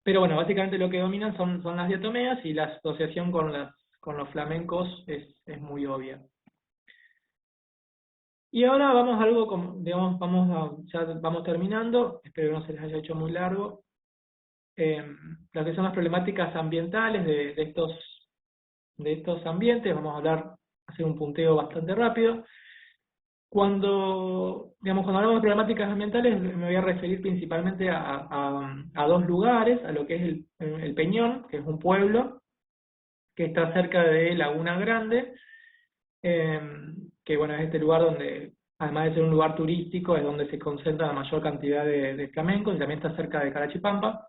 Speaker 2: Pero bueno, básicamente lo que dominan son las diatomeas, y la asociación con los flamencos es muy obvia. Y ahora vamos a algo como, digamos, ya vamos terminando, espero que no se les haya hecho muy largo, lo que son las problemáticas ambientales de estos ambientes. Vamos a hacer un punteo bastante rápido. Cuando hablamos de problemáticas ambientales, me voy a referir principalmente a dos lugares, a lo que es el Peñón, que es un pueblo que está cerca de Laguna Grande, eh, que bueno, es este lugar donde, además de ser un lugar turístico, es donde se concentra la mayor cantidad de flamencos, y también está cerca de Carachipampa,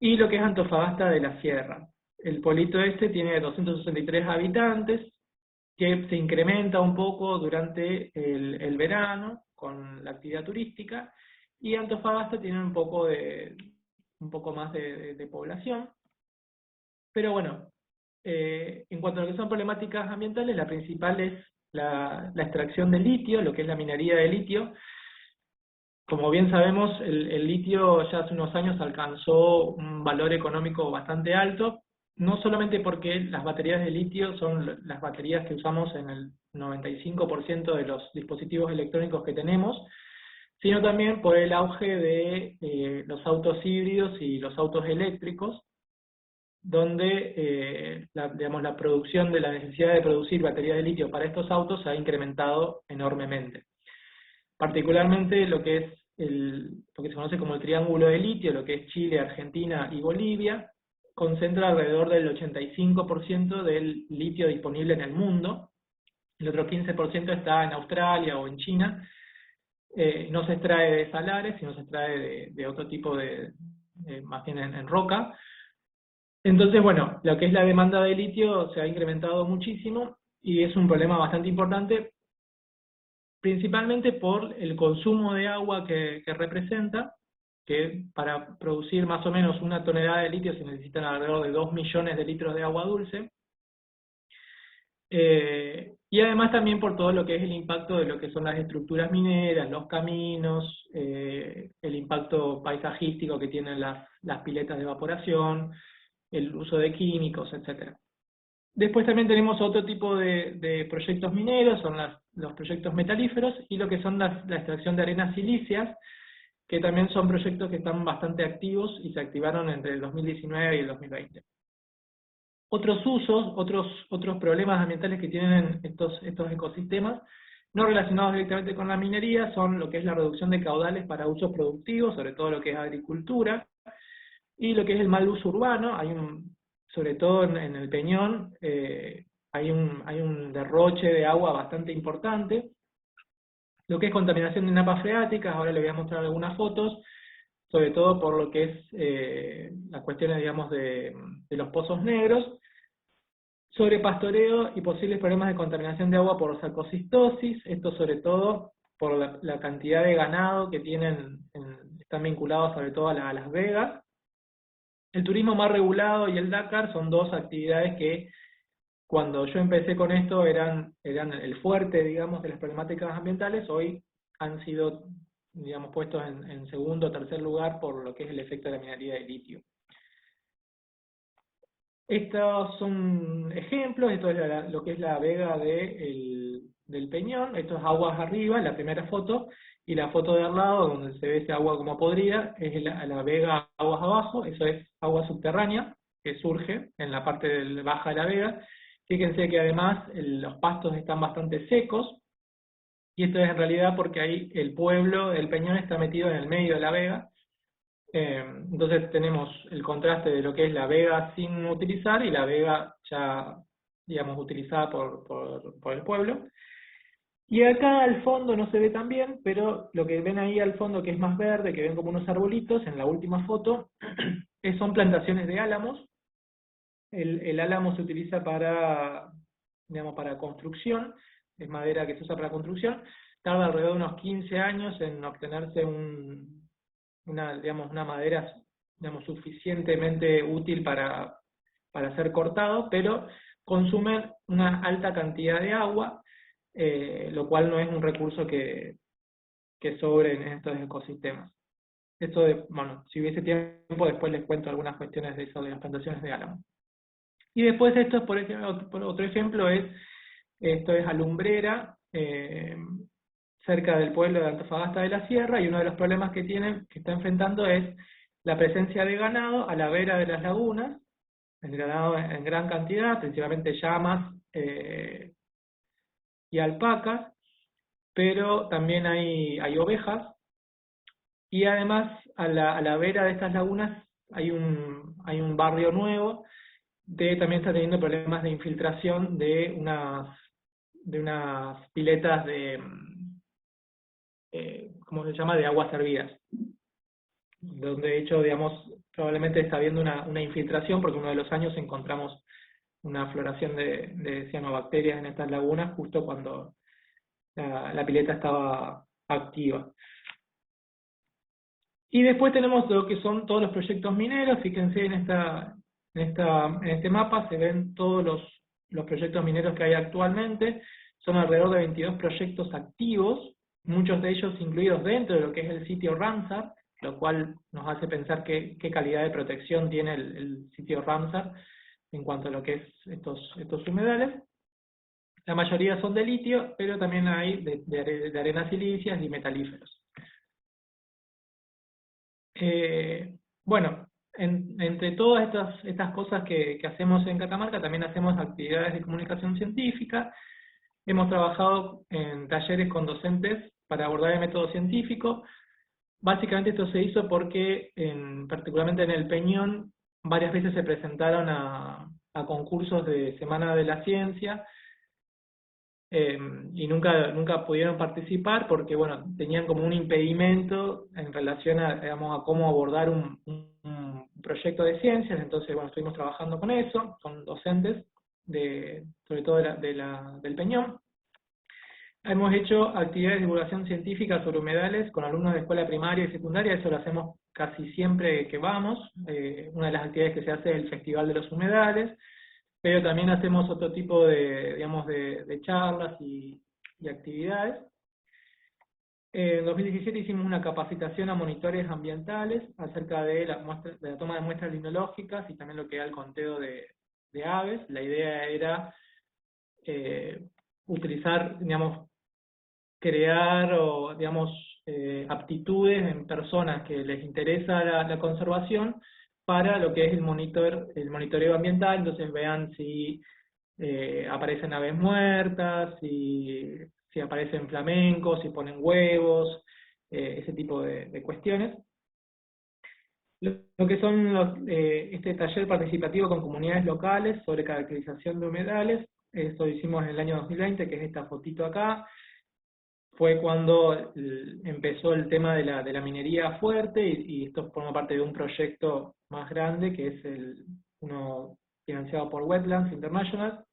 Speaker 2: y lo que es Antofagasta de la Sierra. El pueblito este tiene 263 habitantes, que se incrementa un poco durante el verano con la actividad turística, y Antofagasta tiene un poco más de población. Pero bueno, en cuanto a lo que son problemáticas ambientales, la principal es la extracción de litio, lo que es la minería de litio. Como bien sabemos, el litio ya hace unos años alcanzó un valor económico bastante alto, no solamente porque las baterías de litio son las baterías que usamos en el 95% de los dispositivos electrónicos que tenemos, sino también por el auge de los autos híbridos y los autos eléctricos, donde la producción de la necesidad de producir baterías de litio para estos autos se ha incrementado enormemente. Particularmente lo que se conoce como el triángulo de litio, lo que es Chile, Argentina y Bolivia, concentra alrededor del 85% del litio disponible en el mundo. El otro 15% está en Australia o en China. No se extrae de salares, sino se extrae de otro tipo más bien en roca. Entonces, bueno, lo que es la demanda de litio se ha incrementado muchísimo y es un problema bastante importante, principalmente por el consumo de agua que representa, que para producir más o menos 1 tonelada de litio se necesitan alrededor de 2 millones de litros de agua dulce. Y además también por todo lo que es el impacto de lo que son las estructuras mineras, los caminos, el impacto paisajístico que tienen las piletas de evaporación, el uso de químicos, etc. Después también tenemos otro tipo de proyectos mineros, son los proyectos metalíferos, y lo que son la extracción de arenas silíceas, que también son proyectos que están bastante activos y se activaron entre el 2019 y el 2020. Otros usos, otros problemas ambientales que tienen estos ecosistemas, no relacionados directamente con la minería, son lo que es la reducción de caudales para usos productivos, sobre todo lo que es agricultura, y lo que es el mal uso urbano. Sobre todo en el Peñón, hay un derroche de agua bastante importante. Lo que es contaminación de napas freáticas, ahora les voy a mostrar algunas fotos, sobre todo por lo que es las cuestiones, digamos, de los pozos negros, sobre pastoreo y posibles problemas de contaminación de agua por sarcocistosis, esto sobre todo por la cantidad de ganado que están vinculados sobre todo a Las Vegas. El turismo más regulado y el Dakar son dos actividades que cuando yo empecé con esto eran el fuerte, digamos, de las problemáticas ambientales. Hoy han sido, digamos, puestos en segundo o tercer lugar por lo que es el efecto de la minería de litio. Estos son ejemplos. Esto es lo que es la vega del Peñón. Esto es aguas arriba, la primera foto, y la foto de al lado, donde se ve ese agua como podrida, es la vega aguas abajo. Eso es agua subterránea, que surge en la parte baja de la vega. Fíjense que además los pastos están bastante secos, y esto es en realidad porque ahí el pueblo del Peñón está metido en el medio de la vega. Entonces tenemos el contraste de lo que es la vega sin utilizar y la vega ya, digamos, utilizada por el pueblo. Y acá al fondo no se ve tan bien, pero lo que ven ahí al fondo, que es más verde, que ven como unos arbolitos en la última foto, son plantaciones de álamos. El álamo se utiliza digamos, para construcción, es madera que se usa para construcción. Tarda alrededor de unos 15 años en obtenerse una madera, digamos, suficientemente útil para ser cortado, pero consumen una alta cantidad de agua, lo cual no es un recurso que sobre en estos ecosistemas. Bueno, si hubiese tiempo, después les cuento algunas cuestiones de eso, de las plantaciones de álamo. Y después esto, por ejemplo, otro ejemplo esto es alumbrera, cerca del pueblo de Antofagasta de la Sierra, y uno de los problemas que está enfrentando es la presencia de ganado a la vera de las lagunas, el ganado en gran cantidad, principalmente llamas y alpacas, pero también hay ovejas, y además a la vera de estas lagunas hay un barrio nuevo que también está teniendo problemas de infiltración de unas piletas ¿cómo se llama?, de aguas servidas, donde de hecho, digamos, probablemente está habiendo una infiltración, porque uno de los años encontramos una floración de cianobacterias en estas lagunas justo cuando la pileta estaba activa. Y después tenemos lo que son todos los proyectos mineros. Fíjense en este mapa se ven todos los proyectos mineros que hay actualmente. Son alrededor de 22 proyectos activos, muchos de ellos incluidos dentro de lo que es el sitio Ramsar, lo cual nos hace pensar qué calidad de protección tiene el sitio Ramsar en cuanto a lo que es estos humedales. La mayoría son de litio, pero también hay de arenas silíceas y metalíferos. Bueno, entre todas estas cosas que hacemos en Catamarca, también hacemos actividades de comunicación científica. Hemos trabajado en talleres con docentes para abordar el método científico. Básicamente esto se hizo porque, particularmente en el Peñón, varias veces se presentaron a concursos de Semana de la Ciencia, y nunca pudieron participar porque, bueno, tenían como un impedimento en relación digamos, a cómo abordar un proyecto de ciencias. Entonces, bueno, estuvimos trabajando con eso, con docentes, sobre todo del Peñón. Hemos hecho actividades de divulgación científica sobre humedales con alumnos de escuela primaria y secundaria. Eso lo hacemos casi siempre que vamos. Una de las actividades que se hace es el Festival de los Humedales, pero también hacemos otro tipo digamos, de charlas y actividades. En 2017 hicimos una capacitación a monitores ambientales acerca de la toma de muestras limnológicas y también lo que era el conteo de aves. La idea era utilizar, digamos, crear digamos, aptitudes en personas que les interesa la conservación para lo que es el monitoreo ambiental. Entonces vean si aparecen aves muertas, si aparecen flamencos, si ponen huevos, ese tipo de cuestiones. Lo que son este taller participativo con comunidades locales sobre caracterización de humedales, esto hicimos en el año 2020, que es esta fotito acá. Fue cuando empezó el tema de la minería fuerte, y esto forma parte de un proyecto más grande, que es uno financiado por Wetlands International.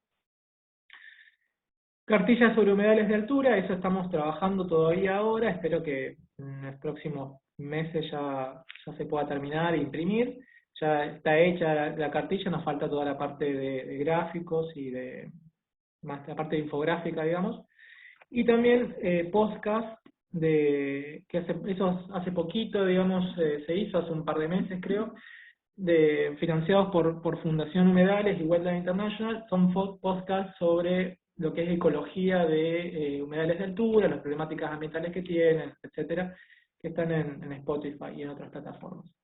Speaker 2: Cartillas sobre humedales de altura, eso estamos trabajando todavía ahora, espero que en los próximos meses ya se pueda terminar e imprimir. Ya está hecha la cartilla, nos falta toda la parte de gráficos y más la parte de infográfica, digamos. Y también podcast, eso hace poquito, digamos, se hizo hace un par de meses, creo, financiados por Fundación Humedales y Wetland International. Son podcasts sobre lo que es ecología de humedales de altura, las problemáticas ambientales que tienen, etcétera, que están en Spotify y en otras plataformas.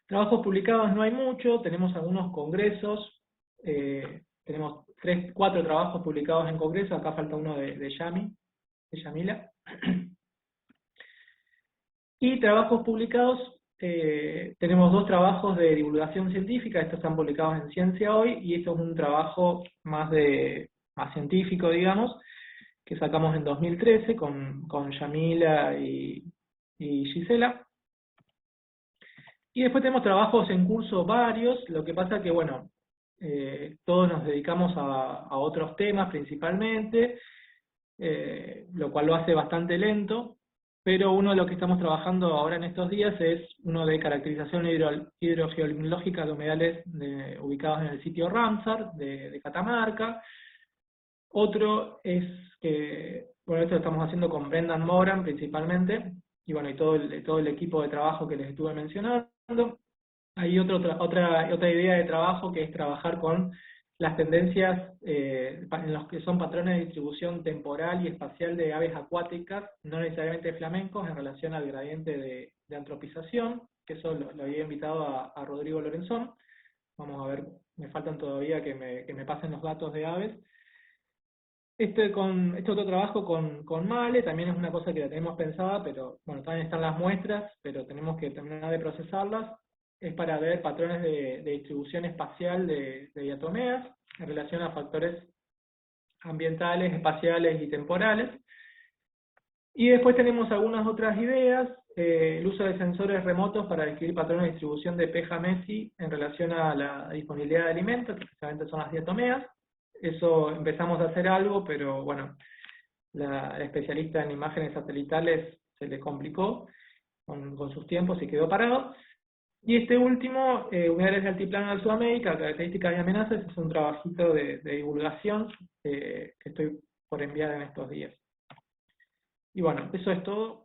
Speaker 2: Trabajos publicados no hay mucho, tenemos algunos congresos, tenemos 4 trabajos publicados en congreso, acá falta uno de Yamila. Y trabajos publicados, tenemos 2 trabajos de divulgación científica, estos están publicados en Ciencia Hoy, y esto es un trabajo más científico, digamos, que sacamos en 2013 con Yamila y Gisela. Y después tenemos trabajos en curso varios, lo que pasa que, bueno, todos nos dedicamos a otros temas principalmente, lo cual lo hace bastante lento, pero uno de los que estamos trabajando ahora en estos días es uno de caracterización hidrogeológica de humedales ubicados en el sitio Ramsar de Catamarca. Otro es que, bueno, esto lo estamos haciendo con Brendan Moran principalmente, y bueno, y todo el equipo de trabajo que les estuve mencionando. Hay otra idea de trabajo que es trabajar con las tendencias en los que son patrones de distribución temporal y espacial de aves acuáticas, no necesariamente flamencos, en relación al gradiente de antropización, que eso lo había invitado a Rodrigo Lorenzón. Vamos a ver, me faltan todavía que me pasen los datos de aves. Este otro trabajo con Male también es una cosa que la tenemos pensada, pero bueno, también están las muestras, pero tenemos que terminar de procesarlas. Es para ver patrones de distribución espacial de diatomeas en relación a factores ambientales, espaciales y temporales. Y después tenemos algunas otras ideas, el uso de sensores remotos para describir patrones de distribución de PEJA-MESI en relación a la disponibilidad de alimentos, que precisamente son las diatomeas. Eso empezamos a hacer algo, pero bueno, la especialista en imágenes satelitales se le complicó con sus tiempos y quedó parado. Y este último, humedales de altiplano de Sudamérica, características y amenazas, es un trabajito de divulgación que estoy por enviar en estos días. Y bueno, eso es todo.